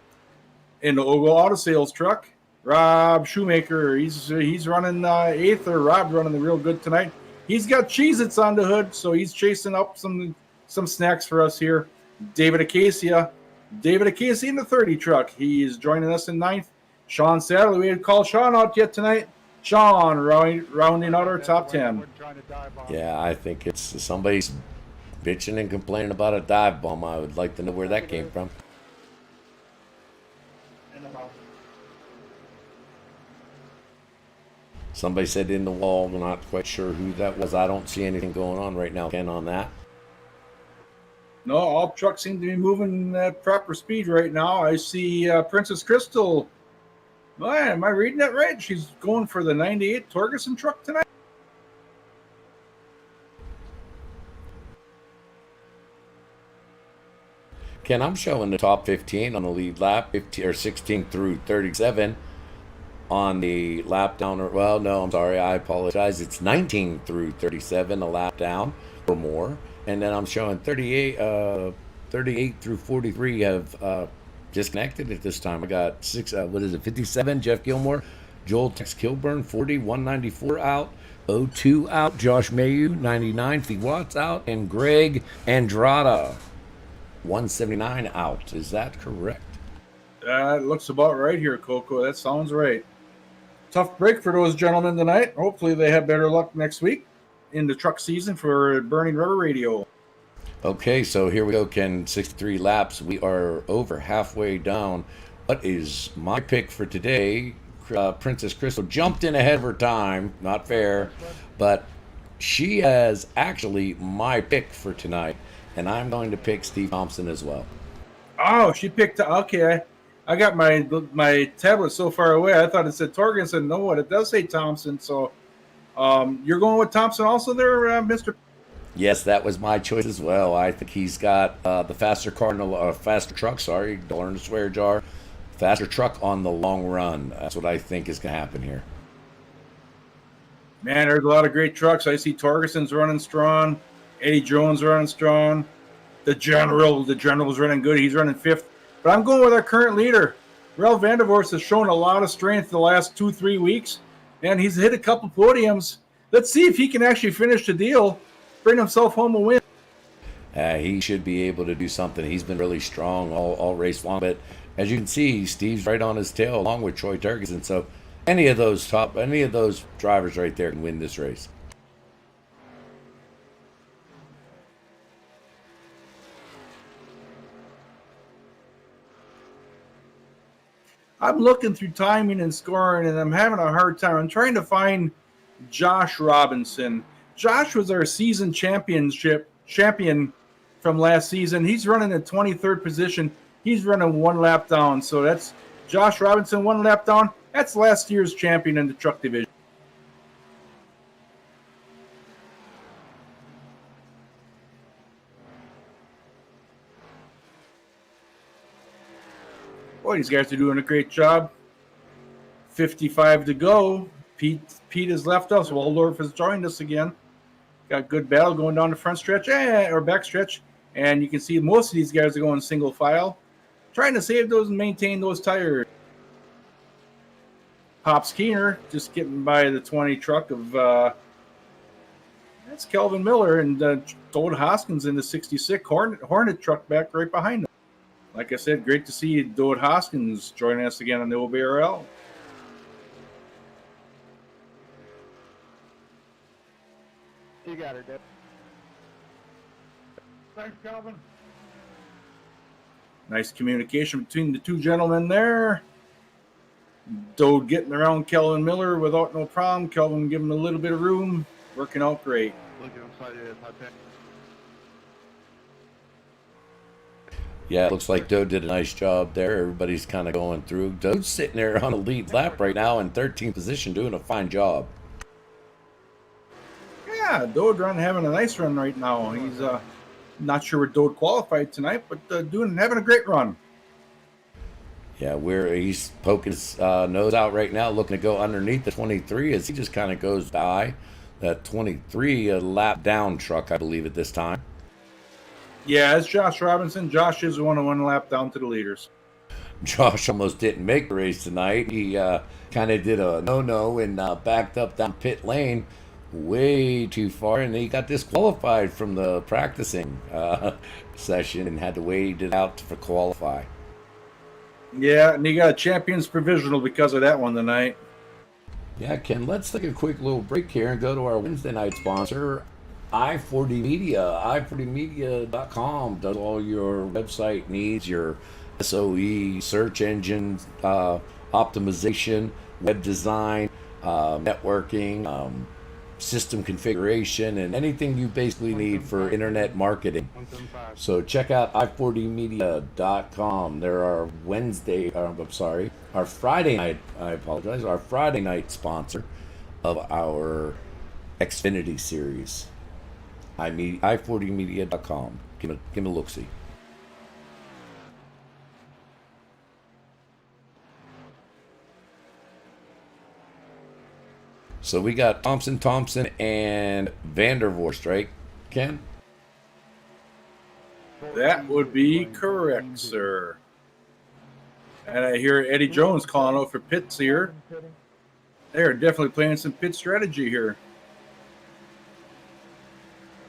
in the Ogle Auto Sales truck. Rob Shoemaker, he's running eighth, or Rob's running the real good tonight. He's got Cheez-Its on the hood, so he's chasing up some snacks for us here. David Acacia in the 30 truck. He is joining us in ninth. Sean Sadler, we didn't call Sean out yet tonight. Sean rounding out our top 10. Yeah, I think it's somebody's bitching and complaining about a dive bomb. I would like to know where that came from. Somebody said in the wall. I'm not quite sure who that was. I don't see anything going on right now, Ken, on that. No, all trucks seem to be moving at proper speed right now. I see Princess Crystal. Man, am I reading that right? She's going for the 98 Torgerson truck tonight? Ken, I'm showing the top 15 on the lead lap, 15 or 16 through 37 on the lap down. Well, no, I'm sorry, I apologize. It's 19 through 37, a lap down or more. And then I'm showing 38 through 43 have disconnected at this time. I got 57, Jeff Gilmore, Joel Tex Kilburn, 40, 194 out, 02 out, Josh Mayu, 99, Steve Watts out, and Greg Andrada, 179 out. Is that correct? That looks about right here, Coco. That sounds right. Tough break for those gentlemen tonight. Hopefully they have better luck next week in the truck season for Burning Rubber Radio. Okay, so here we go, Ken. 63 laps. We are over halfway down. What is my pick for today? Princess Crystal jumped in ahead of her time. Not fair. But she has actually my pick for tonight. And I'm going to pick Steve Thompson as well. Oh, she picked. Okay, I got my tablet so far away. I thought it said Torgerson. No, what it does say Thompson. So, you're going with Thompson also there, Mr. Yes, that was my choice as well. I think he's got the faster truck. Sorry, don't learn to swear jar. Faster truck on the long run. That's what I think is going to happen here. Man, there's a lot of great trucks. I see Torgerson's running strong. Eddie Jones running strong. The General's running good. He's running fifth. But I'm going with our current leader. Ralph Vandervorst has shown a lot of strength the last 2-3 weeks, and he's hit a couple podiums. Let's see if he can actually finish the deal, bring himself home a win. He should be able to do something. He's been really strong all race long. But as you can see, Steve's right on his tail along with Troy Turgeson. So any of those drivers right there can win this race. I'm looking through timing and scoring, and I'm having a hard time. I'm trying to find Josh Robinson. Josh was our season champion from last season. He's running in 23rd position. He's running one lap down. So that's Josh Robinson, one lap down. That's last year's champion in the truck division. Boy, these guys are doing a great job. 55 to go. Pete has left us. Waldorf has joined us again. Got good battle going down the front stretch or back stretch. And you can see most of these guys are going single file, trying to save those and maintain those tires. Pops Keener just getting by the 20 truck of that's Kelvin Miller, and Toad Hoskins in the 66 Hornet truck back right behind him. Like I said, great to see Toad Hoskins joining us again on the OBRL. You got her, Dip. Thanks, Calvin. Nice communication between the two gentlemen there. Dode getting around Kelvin Miller without no problem. Kelvin giving him a little bit of room. Working out great. Yeah, it looks like Dode did a nice job there. Everybody's kind of going through. Dode's sitting there on a lead lap right now in 13th position, doing a fine job. Yeah, Dode having a nice run right now. He's not sure where Dode qualified tonight, but having a great run. Yeah, he's poking his nose out right now, looking to go underneath the 23 as he just kind of goes by that 23 lap down truck, I believe, at this time. Yeah, it's Josh Robinson. Josh is one lap down to the leaders. Josh almost didn't make the race tonight. He kind of did a no-no and backed up down pit lane way too far, and he got disqualified from the practicing session and had to wait it out for qualify. Yeah, and he got a champion's provisional because of that one tonight. Yeah, Ken, let's take a quick little break here and go to our Wednesday night sponsor, I40 Media. I40media.com does all your website needs, your SOE, search engine optimization, web design, networking, system configuration, and anything you basically need for internet marketing. So check out i40media.com. They're our our Friday night, our Friday night sponsor of our Xfinity series. i40media.com. Give him a look-see. So we got Thompson, and Vandervorst, right, Ken? That would be correct, sir. And I hear Eddie Jones calling out for pits here. They're definitely playing some pit strategy here.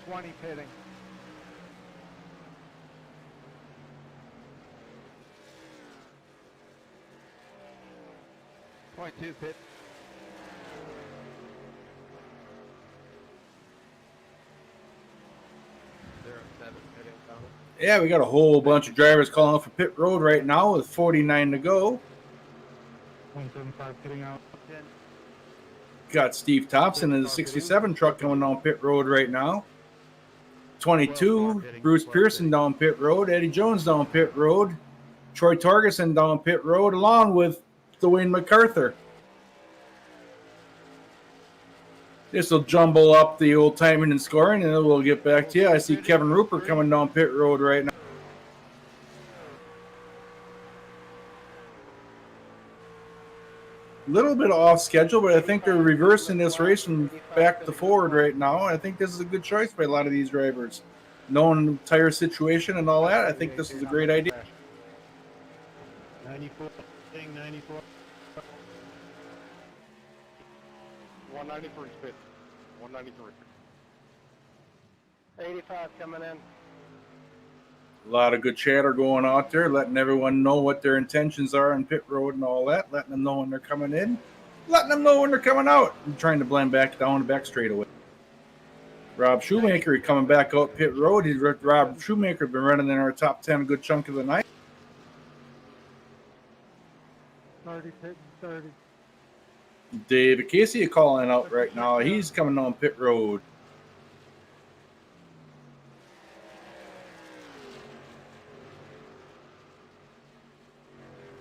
20 pitting. Point 2 pit. Yeah, we got a whole bunch of drivers calling out for pit road right now with 49 to go. 175 pitting out. Got Steve Thompson in the 67 truck going down pit road right now. 22, Bruce Pearson down pit road. Eddie Jones down pit road. Troy Torgerson down pit road along with Dwayne MacArthur. This will jumble up the old timing and scoring, and then we'll get back to you. I see Kevin Rupert coming down pit road right now. A little bit off schedule, but I think they're reversing this race from back to forward right now. I think this is a good choice by a lot of these drivers. Knowing the tire situation and all that, I think this is a great idea. 94, 94. 193 pit. 193. 85 coming in. A lot of good chatter going out there, letting everyone know what their intentions are on pit road and all that, letting them know when they're coming in, letting them know when they're coming out, and trying to blend back down the back straightaway. Rob Shoemaker coming back out pit road. Rob Shoemaker been running in our top 10 a good chunk of the night. 30 pit, 30. David Casey calling out right now. He's coming on pit road.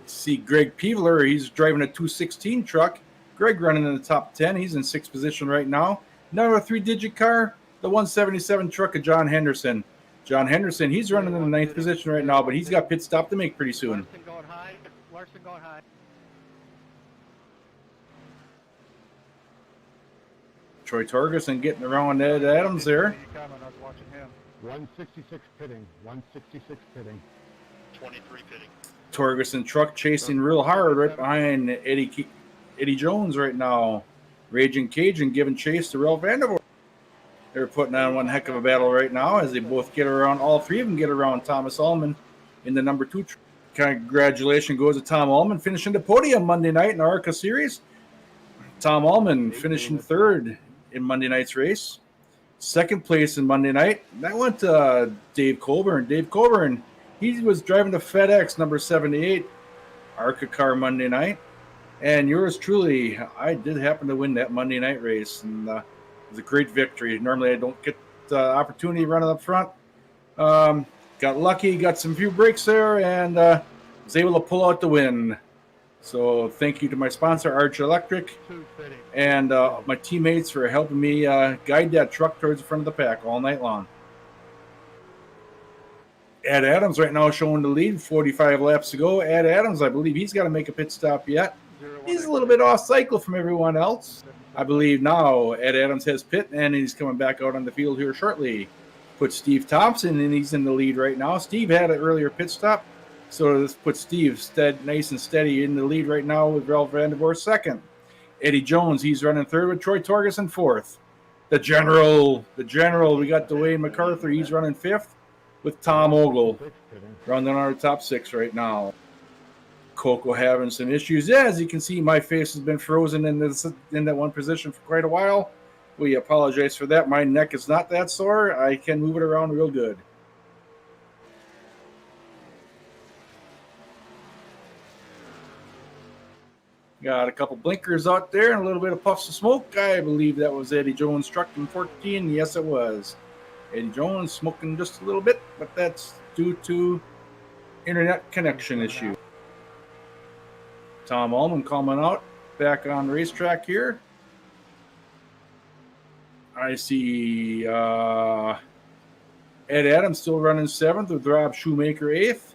See Greg Peevler, he's driving a 216 truck. Greg running in the top 10. He's in 6th position right now. Another 3-digit car, the 177 truck of John Henderson. John Henderson, he's running in the 9th position right now, but he's got pit stop to make pretty soon. Larson going high. Troy Torgerson getting around Ed Adams there. He coming, I was watching him. 166 pitting. 166 pitting. 23 pitting. Torgerson truck chasing real hard right behind Eddie Jones right now. Raging Cajun giving chase to Ralph Vandervoort. They're putting on one heck of a battle right now as they both get around. All three of them get around Thomas Ullman in the number 2 truck. Congratulations goes to Tom Ullman finishing the podium Monday night in the ARCA Series. Tom Ullman finishing 3rd in Monday night's race. 2nd place in Monday night. That went to Dave Colburn. Dave Colburn, he was driving the FedEx number 78 ARCA car Monday night. And yours truly, I did happen to win that Monday night race. And it was a great victory. Normally I don't get the opportunity running up front. Got lucky, got some few breaks there, and was able to pull out the win. So thank you to my sponsor, Arch Electric, and my teammates for helping me guide that truck towards the front of the pack all night long. Ed Adams right now showing the lead, 45 laps to go. Ed Adams, I believe he's got to make a pit stop yet. He's a little bit off cycle from everyone else. I believe now Ed Adams has pit, and he's coming back out on the field here shortly. Put Steve Thompson, and he's in the lead right now. Steve had an earlier pit stop, so let's put Steve nice and steady in the lead right now with Ralph Vandervoort 2nd. Eddie Jones, he's running 3rd with Troy Torgerson 4th. The General, we got Dwayne MacArthur, he's running 5th with Tom Ogle. Running our top 6 right now. Coco having some issues. Yeah, as you can see, my face has been frozen in that one position for quite a while. We apologize for that. My neck is not that sore. I can move it around real good. Got a couple blinkers out there and a little bit of puffs of smoke. I believe that was Eddie Jones' truck in 14. Yes, it was. Eddie Jones smoking just a little bit, but that's due to internet connection issue. Tom Ullman coming out back on the racetrack here. I see Ed Adams still running 7th with Rob Shoemaker 8th.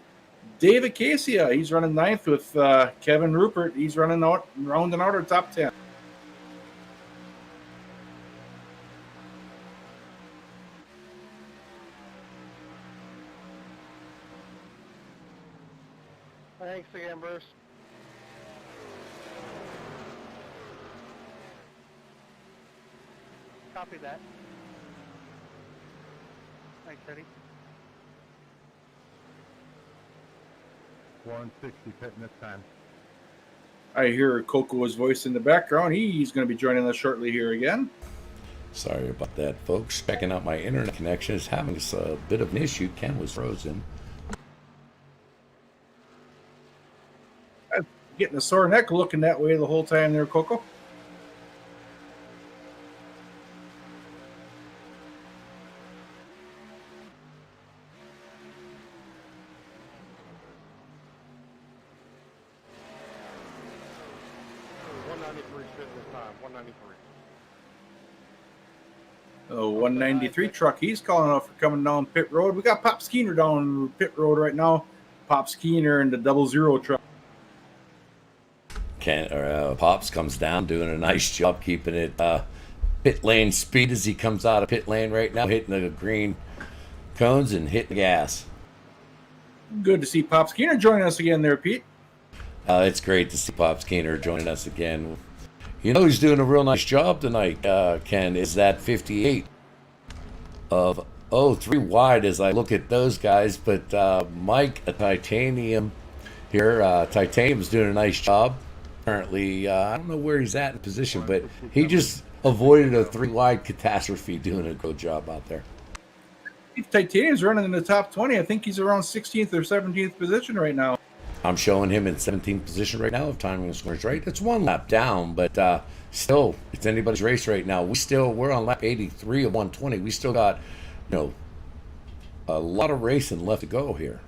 David Casey, he's running 9th with Kevin Rupert. He's rounding out our top 10. Thanks again, Bruce. Copy that. Thanks, Eddie. 160 pitting this time. I hear Coco's voice in the background. He's going to be joining us shortly here again. Sorry about that, folks. Checking out my internet connection is having a bit of an issue. Ken was frozen. I'm getting a sore neck looking that way the whole time there, Coco. Oh, 193 truck. He's calling out for coming down pit road. We got Pop Skeeter down pit road right now. Pop Skeeter in the 00 truck. Pops comes down doing a nice job keeping it pit lane speed as he comes out of pit lane right now, hitting the green cones and hitting the gas. Good to see Pop Skeeter joining us again there, Pete. It's great to see Pop Skeeter joining us again. You know he's doing a real nice job tonight, Ken, is that 58 of 3 wide as I look at those guys. But Mike, a Titanium here, Titanium's doing a nice job. Apparently, I don't know where he's at in position, but he just avoided a 3 wide catastrophe doing a good job out there. If Titanium's running in the top 20, I think he's around 16th or 17th position right now. I'm showing him in 17th position right now if timing scores right. It's 1 lap down, but still, it's anybody's race right now. We're on lap 83 of 120. We still got, a lot of racing left to go here.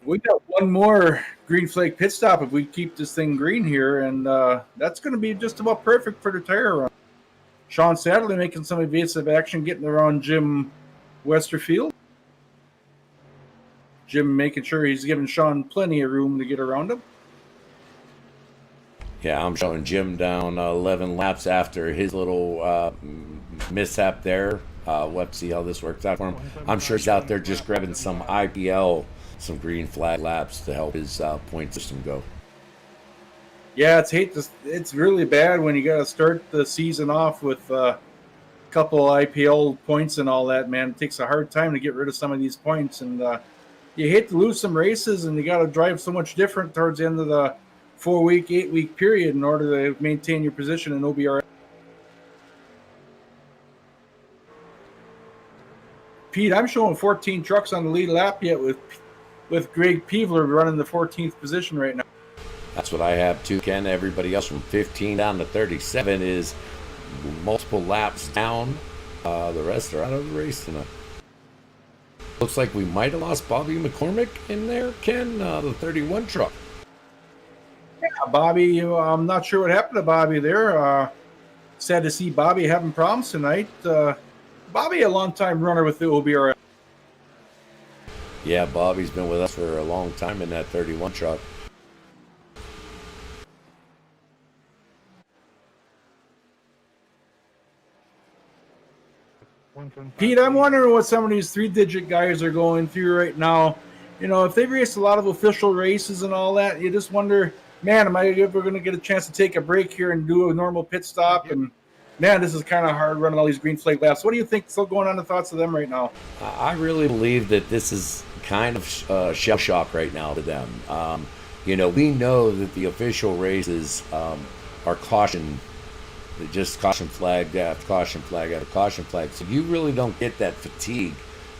We got one more green flag pit stop if we keep this thing green here, and that's going to be just about perfect for the tire run. Sean Sadler making some evasive action, getting around Jim Westerfield. Jim making sure he's giving Sean plenty of room to get around him. Yeah, I'm showing Jim down 11 laps after his little mishap there. Let's see how this works out for him. I'm sure he's out there just grabbing some IPL, some green flag laps to help his point system go. Yeah, it's really bad when you got to start the season off with a couple IPL points and all that. Man, it takes a hard time to get rid of some of these points, and you hate to lose some races, and you got to drive so much different towards the end of the 4-week, 8-week period in order to maintain your position in OBRL. Pete, I'm showing 14 trucks on the lead lap yet with Greg Peevler running the 14th position right now. That's what I have too, Ken. Everybody else from 15 down to 37 is multiple laps down. The rest are out of the race tonight. Looks like we might have lost Bobby McCormick in there, Ken, the 31 truck. Yeah, Bobby, I'm not sure what happened to Bobby there. Sad to see Bobby having problems tonight. Bobby, a long-time runner with the OBRL. Yeah, Bobby's been with us for a long time in that 31 truck. Pete, I'm wondering what some of these 3-digit guys are going through right now. You know, if they've raced a lot of official races and all that, you just wonder, man, am I ever going to get a chance to take a break here and do a normal pit stop? And man, this is kind of hard running all these green flag laps. What do you think still going on the thoughts of them right now? I really believe that this is kind of shell shock right now to them. We know that the official races are caution. Just caution flag after caution flag after caution flag. So you really don't get that fatigue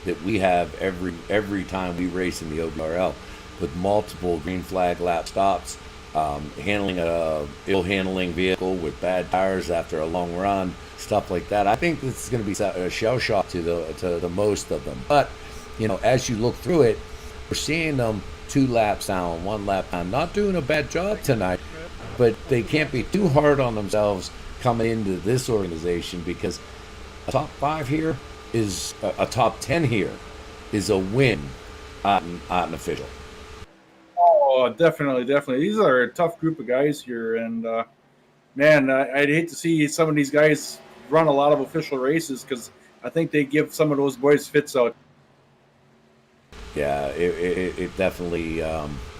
that we have every time we race in the OBRL with multiple green flag lap stops, handling a ill handling vehicle with bad tires after a long run, stuff like that. I think this is going to be a shell shock to the most of them. But as you look through it, we're seeing them 2 laps down, 1 lap down, not doing a bad job tonight, but they can't be too hard on themselves coming into this organization, because a top 5 here is a top 10 here is a win on an official. Oh, definitely. These are a tough group of guys here, and man, I'd hate to see some of these guys run a lot of official races, because I think they give some of those boys fits out. Yeah, it definitely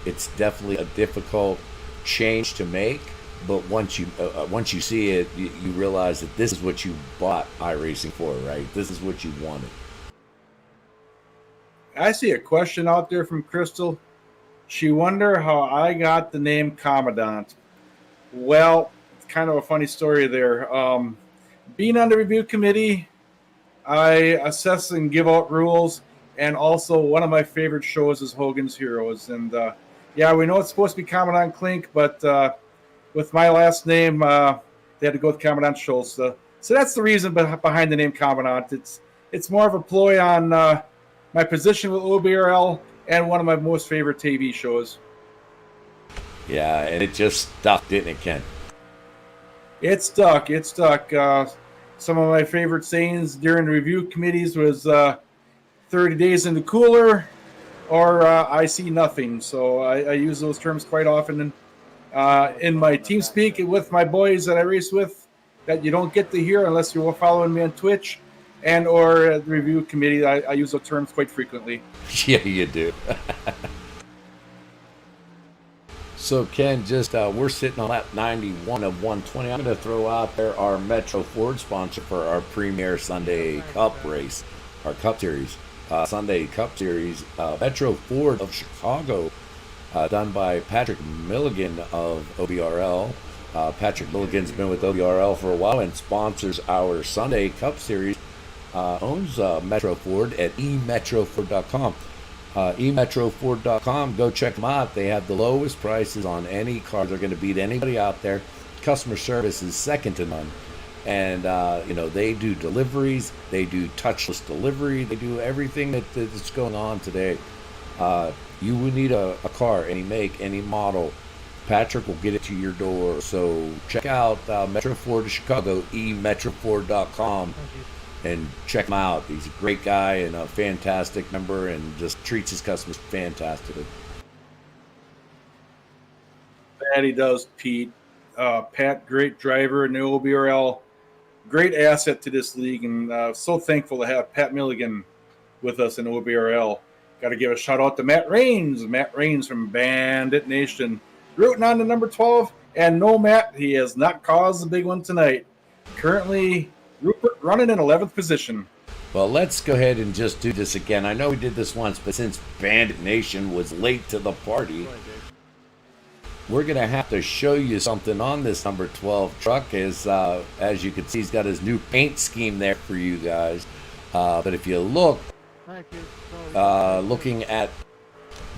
it's definitely a difficult change to make. But once you see it, you realize that this is what you bought iRacing for, right? This is what you wanted. I see a question out there from Crystal. She wonder how I got the name Commandant. Well, it's kind of a funny story there. Being on the review committee, I assess and give out rules, and also one of my favorite shows is Hogan's Heroes. And yeah, we know it's supposed to be Commandant Klink, but with my last name, they had to go with Commandant Schultz. So that's the reason behind the name Commandant. It's more of a ploy on my position with OBRL and one of my most favorite TV shows. Yeah, and it just stuck, didn't it, Ken? It stuck. Some of my favorite sayings during the review committees was 30 days in the cooler, or I see nothing. So I use those terms quite often in my team speak with my boys that I race with, that you don't get to hear unless you're following me on Twitch and or the review committee. I use those terms quite frequently. Yeah, you do. So Ken, just we're sitting on lap 91 of 120. I'm going to throw out there our Metro Ford sponsor for our premier Sunday Cup race, our Cup Series, Sunday Cup Series, Metro Ford of Chicago. Done by Patrick Milligan of OBRL. Patrick Milligan's been with OBRL for a while and sponsors our Sunday Cup Series. Owns Metro Ford at emetroford.com. emetroford.com. Go check them out. They have the lowest prices on any car. They're going to beat anybody out there. Customer service is second to none. And, they do deliveries. They do touchless delivery. They do everything that's going on today. You would need a car, any make, any model. Patrick will get it to your door. So check out Metro Ford of Chicago, emetroford.com, and check him out. He's a great guy and a fantastic member, and just treats his customers fantastically. That he does, Pete. Pat, great driver in the OBRL, great asset to this league, and so thankful to have Pat Milligan with us in OBRL. Got to give a shout out to Matt Rains from Bandit Nation, rooting on the number 12. And no, Matt, he has not caused the big one tonight. Currently, Rupert running in 11th position. Well, let's go ahead and just do this again. I know we did this once, but since Bandit Nation was late to the party, we're going to have to show you something on this number 12 truck. As you can see, he's got his new paint scheme there for you guys. But if you look, looking at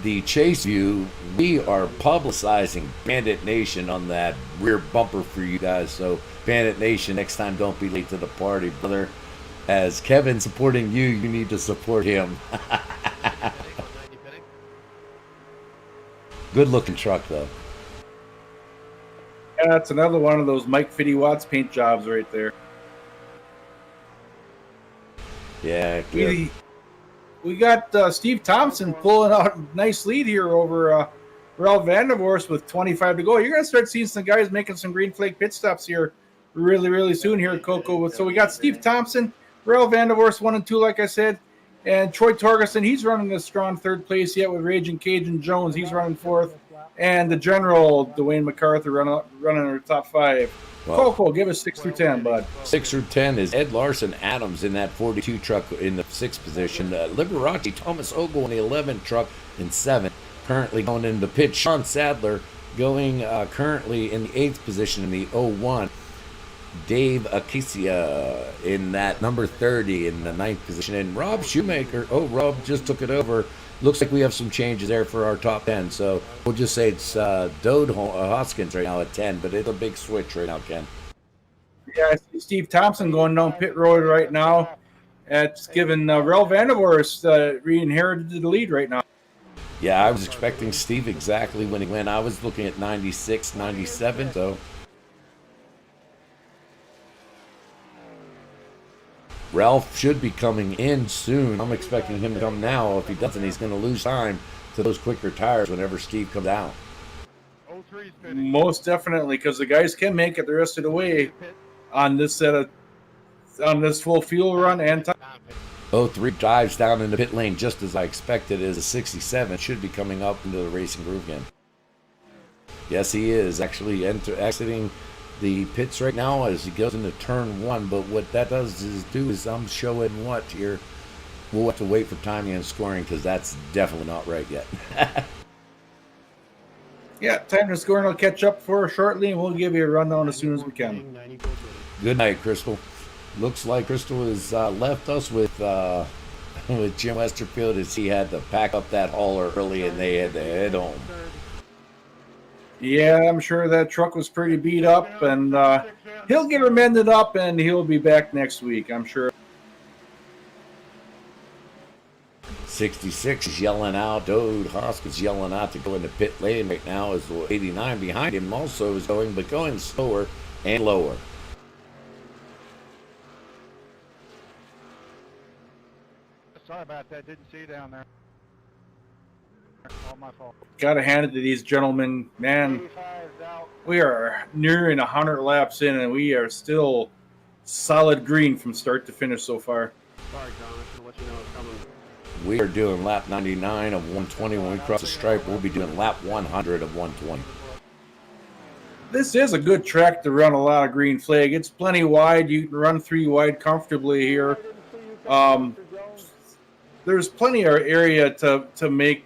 the chase view, we are publicizing Bandit Nation on that rear bumper for you guys. So Bandit Nation, next time don't be late to the party, brother. As Kevin's supporting you, you need to support him. Good looking truck though. Yeah, that's another one of those Mike Fitty Watts paint jobs right there. Yeah, good. We got Steve Thompson pulling out a nice lead here over Ralph Vandervorst with 25 to go. You're going to start seeing some guys making some green flag pit stops here really, really soon here at Coco. So we got Steve Thompson, Ralph Vandervorst 1 and 2, like I said, and Troy Torgerson. He's running a strong third place yet with Raging Cajun Jones. He's running fourth. And the general, Dwayne MacArthur, running our top 5. Well, Coco, give us 6 through 10, bud. 6 through 10 is Ed Larson Adams in that 42 truck in the 6th position. Liberace Thomas Ogle in the 11 truck in 7. Currently going in the pit. Sean Sadler going currently in the 8th position in the 01. Dave Akisia in that number 30 in the 9th position. And Rob Shoemaker, Rob just took it over. Looks like we have some changes there for our top 10. So we'll just say it's Dode Hoskins right now at 10, but it's a big switch right now, Ken. Yeah, I see Steve Thompson going down pit road right now. It's given Ralph Vandervorst re-inherited the lead right now. Yeah, I was expecting Steve exactly when he went. I was looking at 96, 97, so. Ralph should be coming in soon. I'm expecting him to come now. If he doesn't, he's going to lose time to those quicker tires whenever Steve comes out. Most definitely, because the guys can make it the rest of the way on this full fuel run and time. 03 dives down in the pit lane just as I expected. As a 67 should be coming up into the racing groove again. Yes, he is actually exiting the pits right now as he goes into turn 1, but what that does is I'm showing what here. We'll have to wait for timing and scoring because that's definitely not right yet. Yeah, time to scoring will catch up for us shortly, and we'll give you a rundown as soon as we can. Good night, Crystal. Looks like Crystal has left us with Jim Westerfield as he had to pack up that hauler early and they had to head home. Yeah, I'm sure that truck was pretty beat up, and he'll get her mended up, and he'll be back next week, I'm sure. 66 is yelling out. Dode Hoskins yelling out to go into pit lane right now as 89 behind him also is going, but going slower and lower. Sorry about that. Didn't see you down there. All my fault. Gotta hand it to these gentlemen, man. We are nearing 100 laps in, and we are still solid green from start to finish so far. Sorry, John. I should let you know it's coming. We are doing lap 99 of 120. When we cross the stripe, we'll be doing lap 100 of 120. This is a good track to run a lot of green flag. It's plenty wide. You can run 3 wide comfortably here. There's plenty of area to make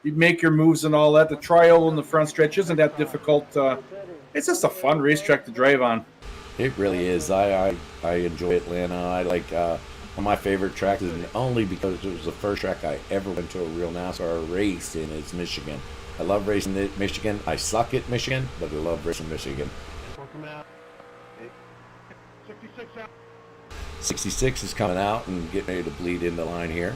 you make your moves and all that. The trial in the front stretch isn't that difficult. It's just a fun racetrack to drive on. It really is. I enjoy Atlanta. I like one of my favorite tracks, and only because it was the first track I ever went to a real NASCAR race in. It's Michigan. I love racing at Michigan. I suck at Michigan, but I love racing Michigan. 66 is coming out and getting ready to bleed in the line here.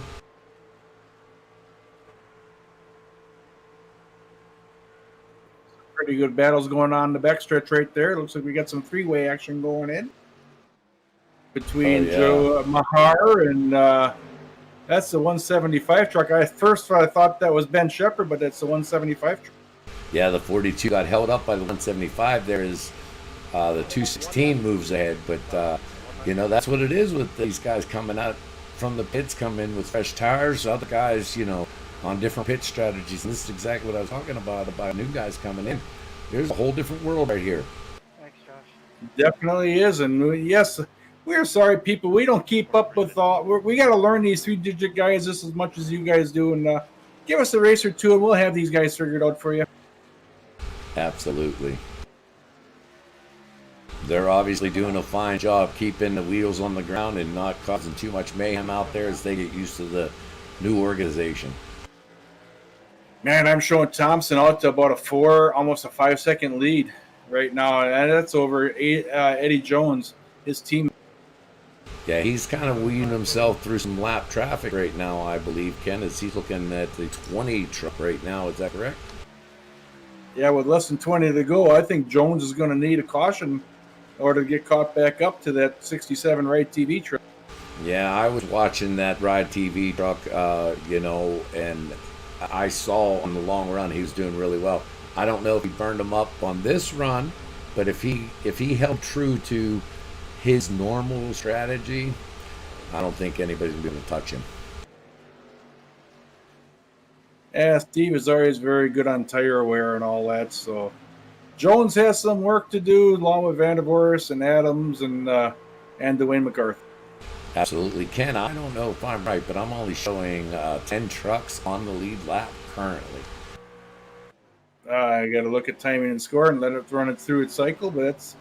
Pretty good battles going on in the backstretch right there. Looks like we got some 3-way action going in between Joe Mahar and that's the 175 truck. I thought that was Ben Shepard, but that's the 175 truck. Yeah, the 42 got held up by the 175. There is the 216 moves ahead, but that's what it is with these guys coming out from the pits, come in with fresh tires. Other guys, on different pit strategies. And this is exactly what I was talking about new guys coming in. There's a whole different world right here. Thanks, Josh. Definitely is, and yes, we're sorry, people. We don't keep up with all. We got to learn these three-digit guys just as much as you guys do, and give us a race or two, and we'll have these guys figured out for you. Absolutely. They're obviously doing a fine job keeping the wheels on the ground and not causing too much mayhem out there as they get used to the new organization. Man, I'm showing Thompson out to about almost a 5-second lead right now, and that's over Eddie Jones, his team. Yeah, he's kind of weeding himself through some lap traffic right now, I believe, Ken, as he's looking at the 20 truck right now. Is that correct? Yeah, with less than 20 to go, I think Jones is going to need a caution in order to get caught back up to that 67 Ride TV truck. Yeah, I was watching that Ride TV truck, and I saw on the long run he was doing really well. I don't know if he burned him up on this run, but if he held true to his normal strategy, I don't think anybody's going to be able to touch him. Yeah, Steve is always very good on tire wear and all that. So Jones has some work to do along with Vandervoorst and Adams and Dwayne McCarthy. Absolutely, Ken. I don't know if I'm right, but I'm only showing 10 trucks on the lead lap currently. I got to look at timing and score and let it run it through its cycle, but it's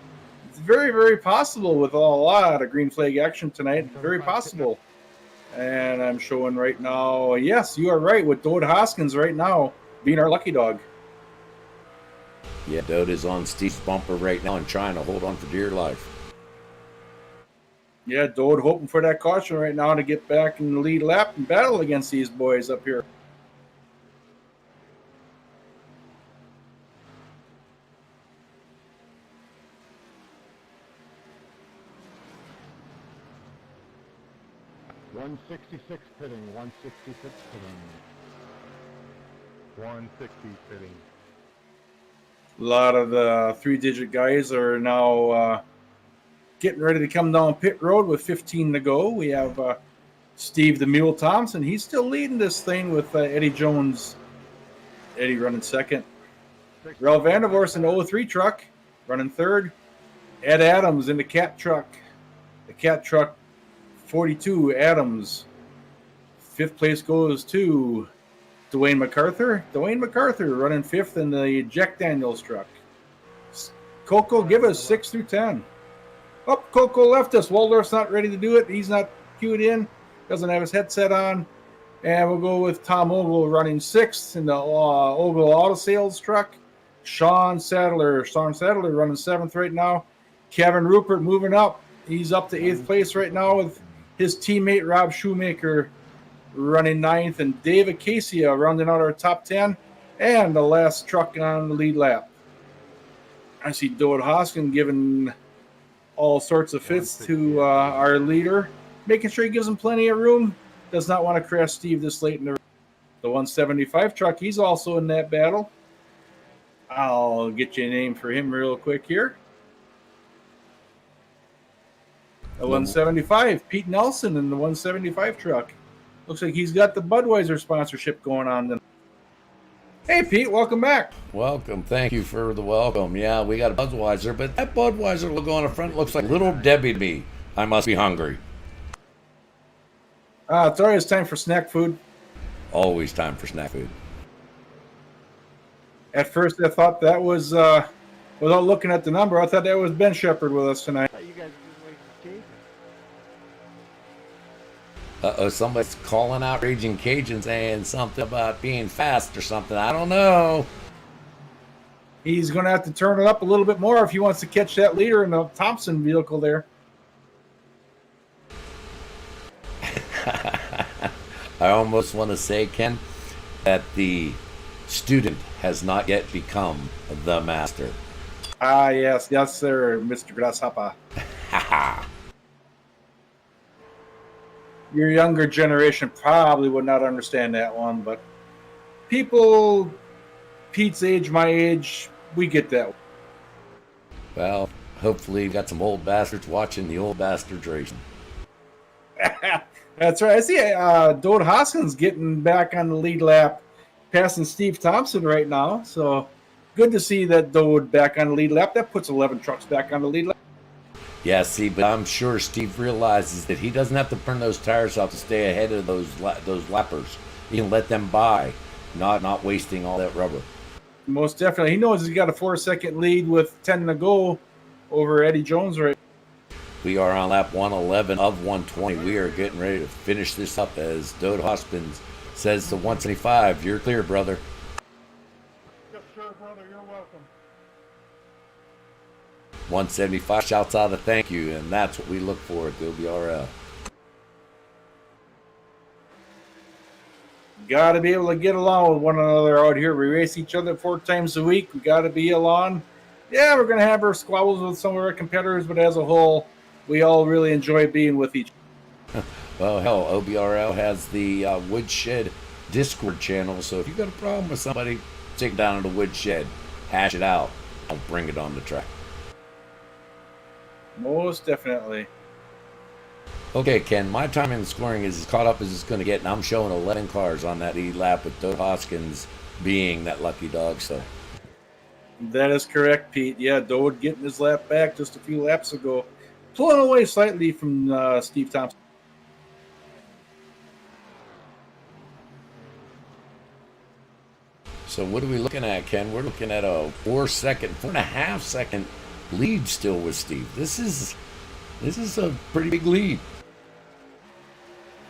very, very possible with a lot of green flag action tonight. Very possible. And I'm showing right now, yes, you are right, with Dode Hoskins right now being our lucky dog. Yeah, Dode is on Steve's bumper right now and trying to hold on for dear life. Yeah, Dode hoping for that caution right now to get back in the lead lap and battle against these boys up here. .166 pitting, 166 pitting. 160 pitting. A lot of the three-digit guys are now getting ready to come down pit road with 15 to go. We have Steve the Mule Thompson. He's still leading this thing with Eddie Jones. Eddie running second. Ralph Vandervoorst in the 03 truck running third. Ed Adams in the cat truck. The cat truck 42, Adams. Fifth place goes to Dwayne MacArthur. Dwayne MacArthur running fifth in the Jack Daniels truck. Coco, give us 6 through 10. Oh, Coco left us. Waldorf's not ready to do it. He's not queued in. Doesn't have his headset on. And we'll go with Tom Ogle running sixth in the Ogle Auto Sales truck. Sean Sadler running seventh right now. Kevin Rupert moving up. He's up to eighth place right now with his teammate Rob Shoemaker running ninth, and Dave Acacia rounding out our top 10, and the last truck on the lead lap. I see Dode Hoskin giving all sorts of fits to our leader, making sure he gives him plenty of room. Does not want to crash Steve this late in the 175 truck. He's also in that battle. I'll get you a name for him real quick here. The 175, Pete Nelson in the 175 truck. Looks like he's got the Budweiser sponsorship going on then. Hey, Pete, welcome back. Welcome. Thank you for the welcome. Yeah, we got a Budweiser, but that Budweiser logo on the front looks like Little Debbie to me. I must be hungry. It's always time for snack food. Always time for snack food. At first, I thought that was, without looking at the number, I thought that was Ben Shepard with us tonight. I thought you guys were waiting for Jake. Somebody's calling out Raging Cajun saying something about being fast or something. I don't know. He's going to have to turn it up a little bit more if he wants to catch that leader in the Thompson vehicle there. I almost want to say, Ken, that the student has not yet become the master. Yes, sir, Mr. Grasshopper. Your younger generation probably would not understand that one, but people Pete's age, my age, we get that. Well, hopefully, we got some old bastards watching the old bastards racing. That's right. I see Dode Hoskins getting back on the lead lap, passing Steve Thompson right now. So good to see that Dode back on the lead lap. That puts 11 trucks back on the lead lap. Yeah, see, but I'm sure Steve realizes that he doesn't have to burn those tires off to stay ahead of those lappers. He can let them by, not wasting all that rubber. Most definitely. He knows he's got a 4-second lead with 10 to go over Eddie Jones right. We are on lap 111 of 120. We are getting ready to finish this up as Dode Hoskins says to 175, you're clear, brother. Yes, sir, brother. You're welcome. 175 shouts out a thank you, and that's what we look for at the OBRL. Got to be able to get along with one another out here. We race each other 4 times a week. We got to be along. Yeah, we're going to have our squabbles with some of our competitors, but as a whole, we all really enjoy being with each other. Well, hell, OBRL has the Woodshed Discord channel, so if you got a problem with somebody, take it down to the Woodshed, hash it out. I'll bring it on the track. Most definitely. Okay, Ken, my time in scoring is as caught up as it's going to get, and I'm showing 11 cars on that lead lap with Dode Hoskins being that lucky dog. So That is correct, Pete. Yeah, Dode getting his lap back just a few laps ago. Pulling away slightly from Steve Thompson. So what are we looking at, Ken? We're looking at a 4.5 second lead still with Steve. This is a pretty big lead.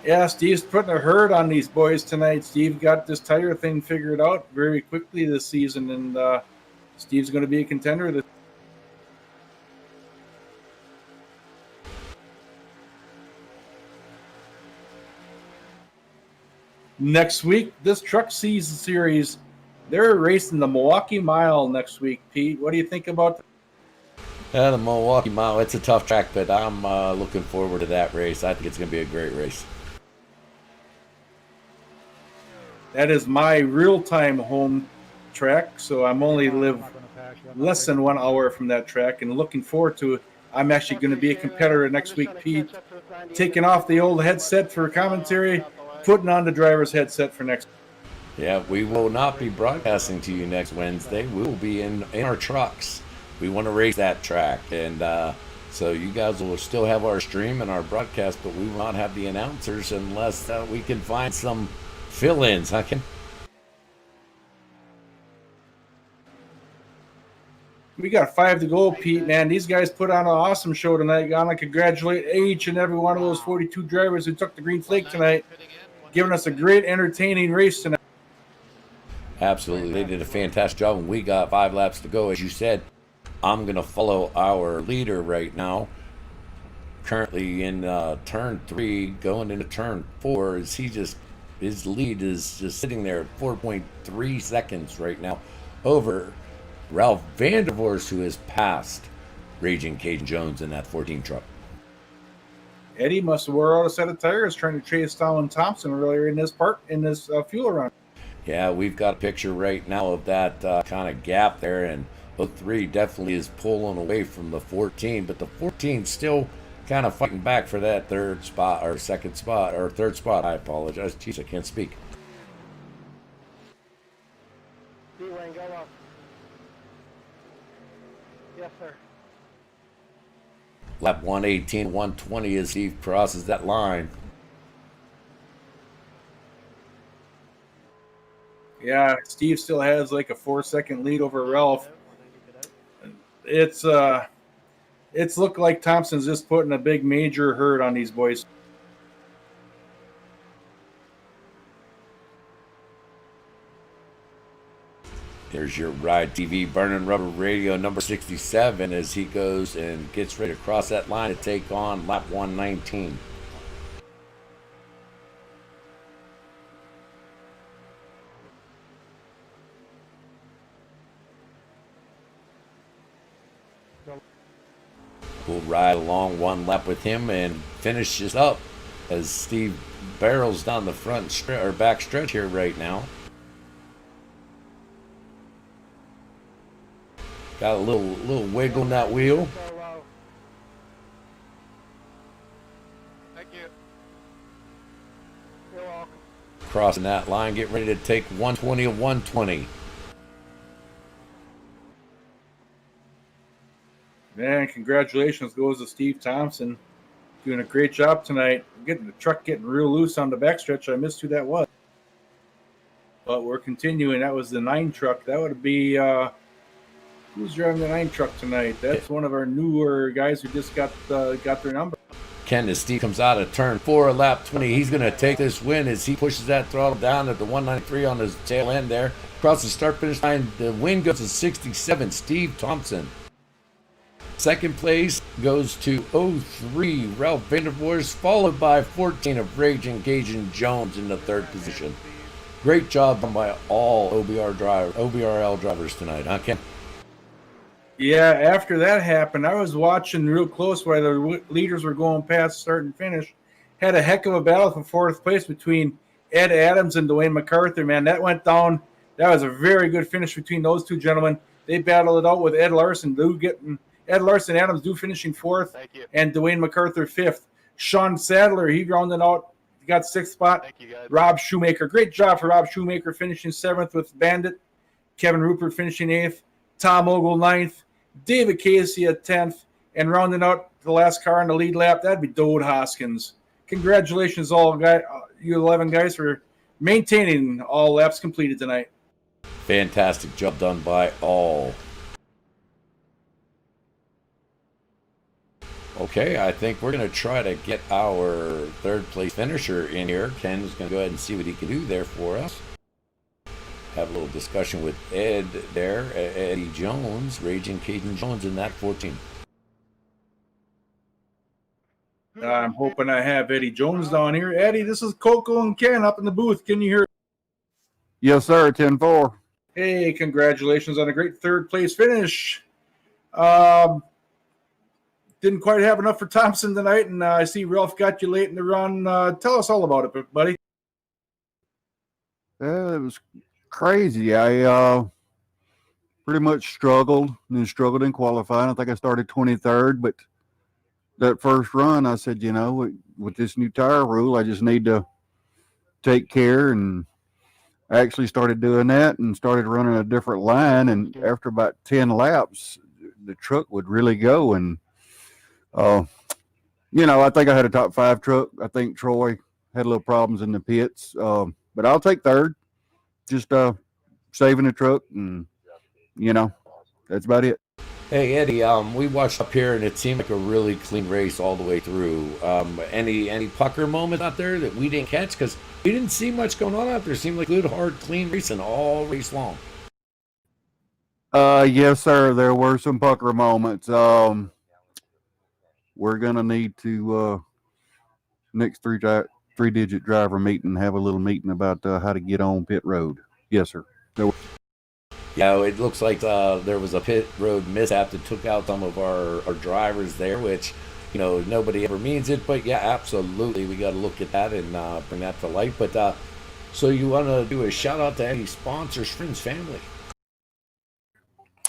Yeah, Steve's putting a hurt on these boys tonight. Steve got this tire thing figured out very quickly this season, and Steve's going to be a contender this. Next week, this truck season series, they're racing the Milwaukee Mile next week. Pete, what do you think about that? Yeah, the Milwaukee Mile, it's a tough track, but I'm looking forward to that race. I think it's going to be a great race. That is my real-time home track, so I'm only live less than 1 hour from that track, and looking forward to it. I'm actually going to be a competitor next week, Pete, taking off the old headset for commentary, putting on the driver's headset for next. Yeah, we will not be broadcasting to you next Wednesday. We will be in our trucks. We want to race that track, and so you guys will still have our stream and our broadcast, but we will not have the announcers unless we can find some fill-ins. I can. We got 5 to go, Pete, man. These guys put on an awesome show tonight. I want to congratulate each and every one of those 42 drivers who took the green flag tonight, giving us a great, entertaining race tonight. Absolutely. They did a fantastic job, and we got 5 laps to go. As you said, I'm going to follow our leader right now, currently in turn 3, going into turn 4, as his lead is just sitting there at 4.3 seconds right now over Ralph Vandervorst, who has passed Raging Cajun Jones in that 14 truck. Eddie must have wore out a set of tires trying to chase down Thompson earlier in this fuel run. Yeah, we've got a picture right now of that kind of gap there, and 03 definitely is pulling away from the 14, but the 14 still kind of fighting back for that third spot, or second spot, or third spot. I apologize. Jeez, I can't speak. D-Wayne, go up. Yes, sir. Lap 118, 120 as he crosses that line. Yeah, Steve still has like a 4-second lead over Ralph. It's looked like Thompson's just putting a big major hurt on these boys. There's your Ride TV Burning Rubber Radio number 67 as he goes and gets ready to cross that line to take on lap 119. We'll ride along one lap with him and finish this up as Steve barrels down the front back stretch here right now. Got a little wiggle in that wheel. So low. Thank you. You're welcome. Crossing that line, getting ready to take 120 of 120. Man, congratulations goes to Steve Thompson. Doing a great job tonight. Getting the truck getting real loose on the backstretch. I missed who that was. But we're continuing. That was the 9 truck. That would be who's driving the 9 truck tonight? That's one of our newer guys who just got their number. Ken, as Steve comes out of turn 4, lap 20, he's going to take this win as he pushes that throttle down at the 193 on his tail end there. Across the start-finish line, the win goes to 67, Steve Thompson. Second place goes to 03, Ralph Vandervoorst, followed by 14 of Raging Cajun Jones in the 3rd position. Great job done by all OBRL drivers tonight, huh, Ken? Yeah, after that happened, I was watching real close while the leaders were going past start and finish. Had a heck of a battle for 4th place between Ed Adams and Dwayne MacArthur, man. That went down. That was a very good finish between those two gentlemen. They battled it out with Ed Larson Adams finishing 4th, Thank you. and Dwayne MacArthur 5th. Sean Sadler, he rounded out, got 6th spot. Thank you, guys. Rob Shoemaker, great job for Rob Shoemaker finishing 7th with Bandit. Kevin Rupert finishing 8th. Tom Ogle 9th. David Casey at 10th. And rounding out the last car on the lead lap, that'd be Dode Hoskins. Congratulations, you 11 guys, for maintaining all laps completed tonight. Fantastic job done by all. Okay, I think we're going to try to get our 3rd place finisher in here. Ken's going to go ahead and see what he can do there for us. Have a little discussion with Ed there, Eddie Jones, Raging Cajun Jones in that 14. I'm hoping I have Eddie Jones down here. Eddie, this is Coco and Ken up in the booth. Can you hear? Yes, sir. 10-4. Hey, congratulations on a great 3rd place finish. Didn't quite have enough for Thompson tonight, and I see Ralph got you late in the run. Tell us all about it, buddy. It was crazy. I pretty much struggled in qualifying. I think I started 23rd, but that first run, I said, with this new tire rule, I just need to take care, and I actually started doing that and started running a different line, and after about 10 laps, the truck would really go, and I think I had a top 5 truck. I think Troy had a little problems in the pits, but I'll take 3rd. Just saving the truck, and that's about it. Hey Eddie, we watched up here and it seemed like a really clean race all the way through. Any pucker moments out there that we didn't catch? Because we didn't see much going on out there. It seemed like good, hard, clean racing all race long. Yes, sir. There were some pucker moments. We're gonna need to next three-digit driver meeting, have a little meeting about how to get on pit road. Yes, sir. Yeah, it looks like there was a pit road mishap that took out some of our drivers there, which, nobody ever means it. But, yeah, absolutely. We got to look at that and bring that to light. But so you want to do a shout-out to any sponsors, friends, family?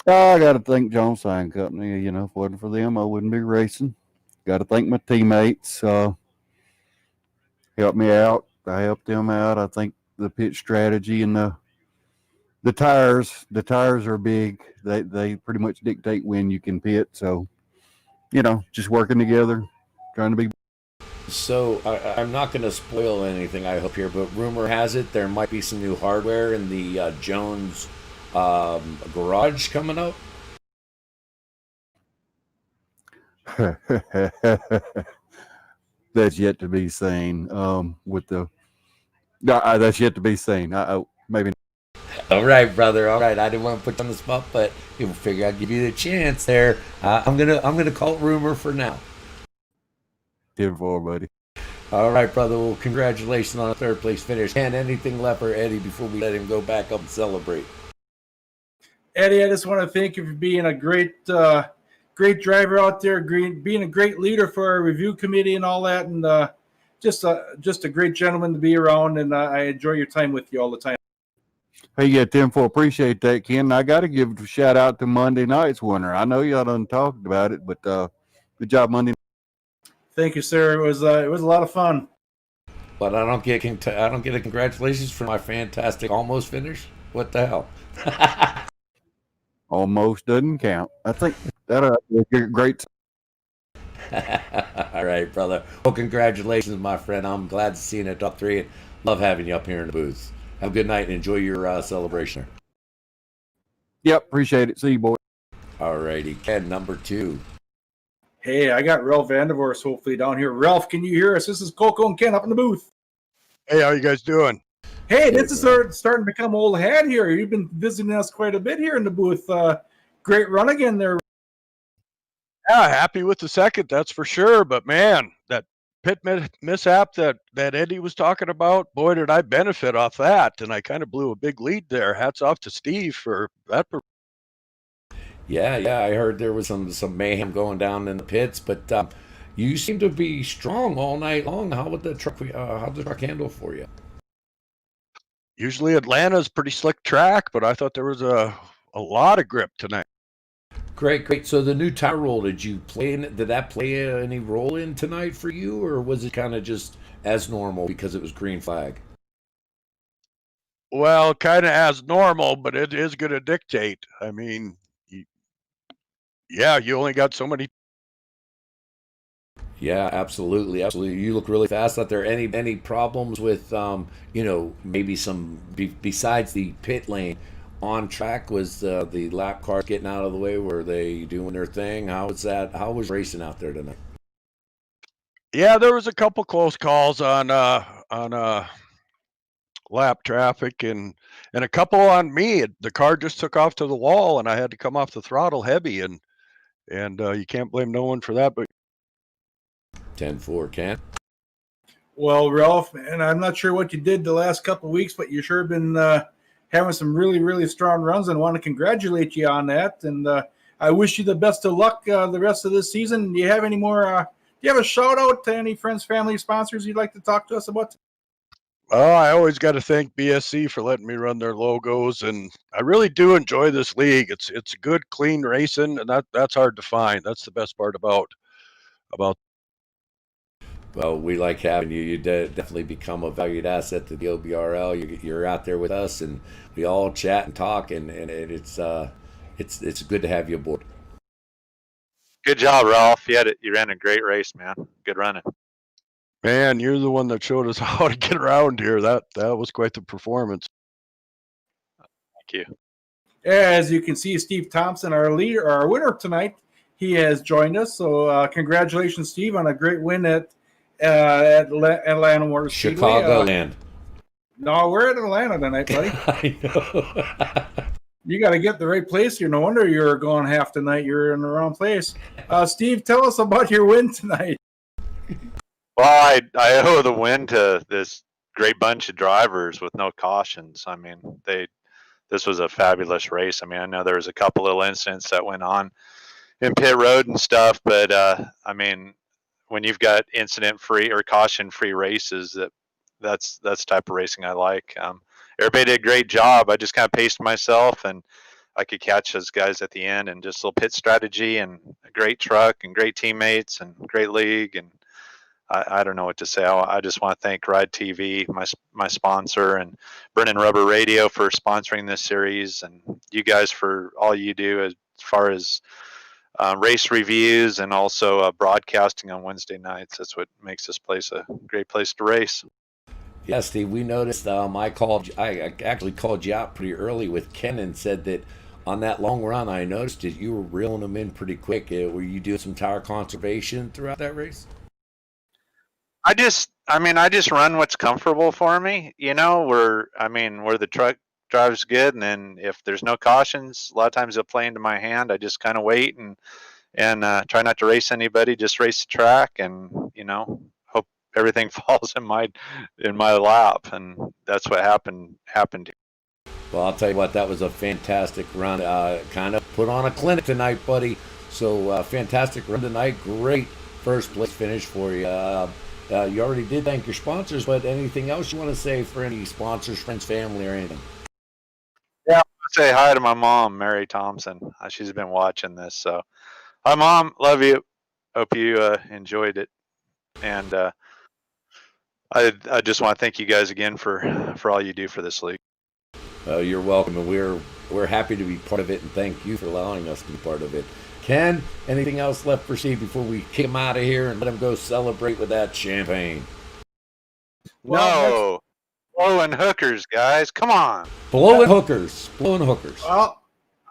I got to thank John Sign Company. If it wasn't for them, I wouldn't be racing. Got to thank my teammates. Helped me out. I helped them out. I think the pit strategy and the tires are big. They pretty much dictate when you can pit. So, just working together, trying to be. So I'm not going to spoil anything, I hope here, but rumor has it there might be some new hardware in the Jones garage coming up. That's yet to be seen. That's yet to be seen. Maybe. All right, brother. All right. I didn't want to put you on the spot, but you figure I'd give you the chance there. I'm gonna call it rumor for now. 10-4, buddy. All right, brother. Well, congratulations on a 3rd place finish. And anything left for Eddie before we let him go back up and celebrate? Eddie, I just want to thank you for being a great driver out there, being a great leader for our review committee and all that, and just a great gentleman to be around. And I enjoy your time with you all the time. Hey, yeah, Tim, for appreciate that, Ken. I got to give a shout out to Monday night's winner. I know y'all done talked about it, but good job Monday. Thank you, sir. It was a lot of fun. But I don't get a congratulations for my fantastic almost finish. What the hell? Almost doesn't count. I think that'll be a great. All right, brother. Well, congratulations, my friend. I'm glad to see you in the top three and love having you up here in the booth. Have a good night and enjoy your celebration. Yep, appreciate it. See you, boy. All righty. Ken, number 2. Hey, I got Ralph Vandervorst hopefully down here. Ralph, can you hear us? This is Coco and Ken up in the booth. Hey, how you guys doing? Hey, this is starting to become old hat here. You've been visiting us quite a bit here in the booth. Great run again there. Yeah, happy with the second, that's for sure. But man, that pit mishap that Eddie was talking about, boy, did I benefit off that. And I kind of blew a big lead there. Hats off to Steve for that. Yeah, I heard there was some mayhem going down in the pits, but you seem to be strong all night long. How would the truck handle for you? Usually Atlanta's pretty slick track, but I thought there was a lot of grip tonight. Great. So the new tire roll, did that play any role in tonight for you, or was it kind of just as normal because it was green flag? Well, kind of as normal, but it is going to dictate. I mean, you only got so many. Yeah, absolutely. You look really fast. Are there any problems with maybe some besides the pit lane on track? Was the lap cars getting out of the way? Were they doing their thing? How was racing out there tonight? Yeah, there was a couple close calls on lap traffic and a couple on me. The car just took off to the wall and I had to come off the throttle heavy and you can't blame no one for that. But 10-4, Ken. Well, Ralph, and I'm not sure what you did the last couple of weeks, but you sure been having some really, really strong runs, and want to congratulate you on that. And I wish you the best of luck the rest of this season. Do you have any more? Do you have a shout out to any friends, family, sponsors you'd like to talk to us about? oh, I always got to thank BSC for letting me run their logos, and I really do enjoy this league. It's good, clean racing, and that's hard to find. That's the best part about. Well, we like having you. You definitely become a valued asset to the OBRL. You're out there with us, and we all chat and talk, and it's good to have you aboard. Good job, Ralph. You ran a great race, man. Good running. Man, you're the one that showed us how to get around here. That was quite the performance. Thank you. As you can see, Steve Thompson, our winner tonight, he has joined us. So congratulations, Steve, on a great win at Atlanta Motor Speedway. Chicagoland. No, we're at Atlanta tonight, buddy. I know. You got to get the right place here. No wonder you're going half tonight. You're in the wrong place. Steve, tell us about your win tonight. Well, I owe the win to this great bunch of drivers with no cautions. I mean, this was a fabulous race. I mean, I know there was a couple little incidents that went on in pit road and stuff, but I mean, when you've got incident-free or caution-free races, that's the type of racing I like. Everybody did a great job. I just kind of paced myself, and I could catch those guys at the end, and just a little pit strategy and a great truck and great teammates and great league. And I don't know what to say. I just want to thank Ride TV, my sponsor, and Brennan Rubber Radio for sponsoring this series, and you guys for all you do as far as race reviews and also broadcasting on Wednesday nights. That's what makes this place a great place to race. Yeah, Steve, we noticed I actually called you out pretty early with Ken and said that on that long run, I noticed that you were reeling them in pretty quick. Were you doing some tire conservation throughout that race? I just run what's comfortable for me, where the truck drives good, and then if there's no cautions, a lot of times they'll play into my hand. I just kind of wait and try not to race anybody, just race the track, and hope everything falls in my lap, and that's what happened here. Well, I'll tell you what, that was a fantastic run. Kind of put on a clinic tonight, buddy. So fantastic run tonight. Great first place finish for you. You already did thank your sponsors, but anything else you want to say for any sponsors, friends, family, or anything? say hi to my mom, Mary Thompson. She's been watching this. So, hi, Mom. Love you. Hope you enjoyed it. And I just want to thank you guys again for all you do for this league. You're welcome, and we're happy to be part of it, and thank you for allowing us to be part of it. Ken, anything else left for Steve before we kick him out of here and let him go celebrate with that champagne? No, blowing hookers, guys. Come on. Blowing hookers. Well,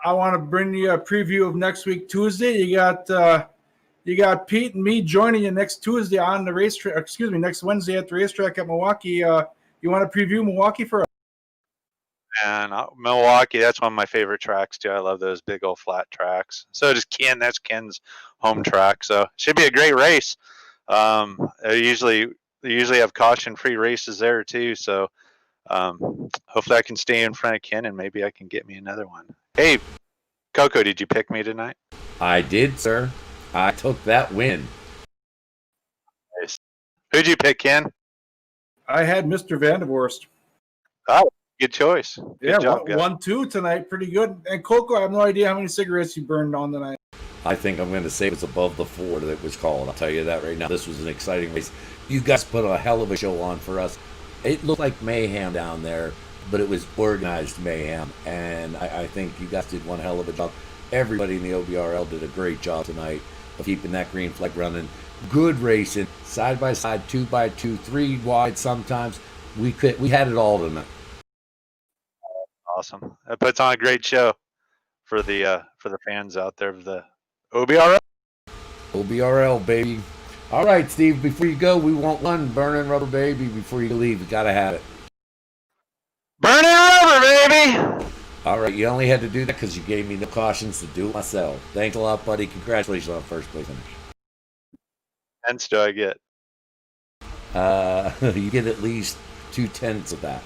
I want to bring you a preview of next week, Tuesday. You got Pete and me joining you next Tuesday on the racetrack. Excuse me, next Wednesday at the racetrack at Milwaukee. You want to preview Milwaukee for us? And Milwaukee, that's one of my favorite tracks too. I love those big old flat tracks. So does Ken. That's Ken's home track. So should be a great race. They usually have caution-free races there too. So hopefully I can stay in front of Ken and maybe I can get me another one. Hey, Coco, did you pick me tonight? I did, sir. I took that win. Nice. Who'd you pick, Ken? I had Mr. Vandervorst. Oh, good choice. Good Yeah, job, guys. 1-2 tonight. Pretty good. And Coco, I have no idea how many cigarettes you burned on tonight. I think I'm going to say it's above the 4 that it was called. I'll tell you that right now. This was an exciting race. You guys put a hell of a show on for us. It looked like mayhem down there, but it was organized mayhem. And I think you guys did one hell of a job. Everybody in the OBRL did a great job tonight of keeping that green flag running. Good racing, side by side, 2x2, 3 wide sometimes. We had it all tonight. Awesome. That puts on a great show for the fans out there of the OBRL. OBRL, baby. All right, Steve, before you go, we want one burning rubber baby before you leave. You got to have it. Burning rubber, baby! All right, you only had to do that because you gave me the cautions to do it myself. Thanks a lot, buddy. Congratulations on first place finish. Hence do I get? You get at least 2/10 of that.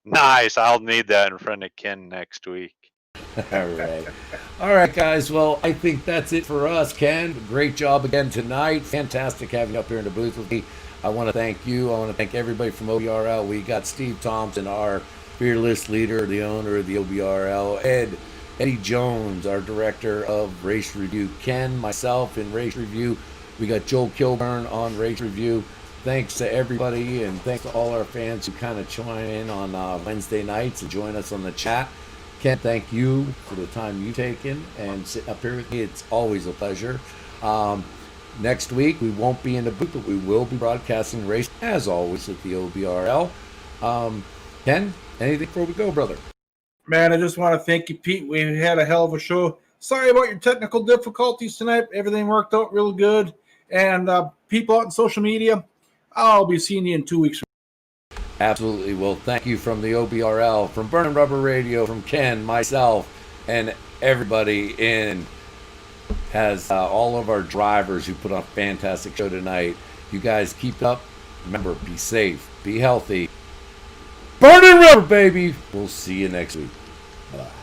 Nice. I'll need that in front of Ken next week. All right, guys. Well, I think that's it for us. Ken, great job again tonight. Fantastic having you up here in the booth with me. I want to thank you. I want to thank everybody from OBRL. We got Steve Thompson, our fearless leader, the owner of the OBRL. Eddie Jones, our director of race review. Ken, myself in race review. We got Joel Kilburn on race review. Thanks to everybody, and thanks to all our fans who kind of join in on Wednesday nights and join us on the chat. Ken, thank you for the time you've taken and sitting up here with me. It's always a pleasure. Next week, we won't be in the booth, but we will be broadcasting the race, as always, at the OBRL. Ken, anything before we go, brother? Man, I just want to thank you, Pete. We had a hell of a show. Sorry about your technical difficulties tonight. Everything worked out real good. And people out on social media, I'll be seeing you in 2 weeks. Absolutely. Well, thank you from the OBRL, from Burning Rubber Radio, from Ken, myself, and everybody in has all of our drivers who put on a fantastic show tonight. You guys keep up. Remember, be safe, be healthy. Burning Rubber, baby. We'll see you next week. Bye.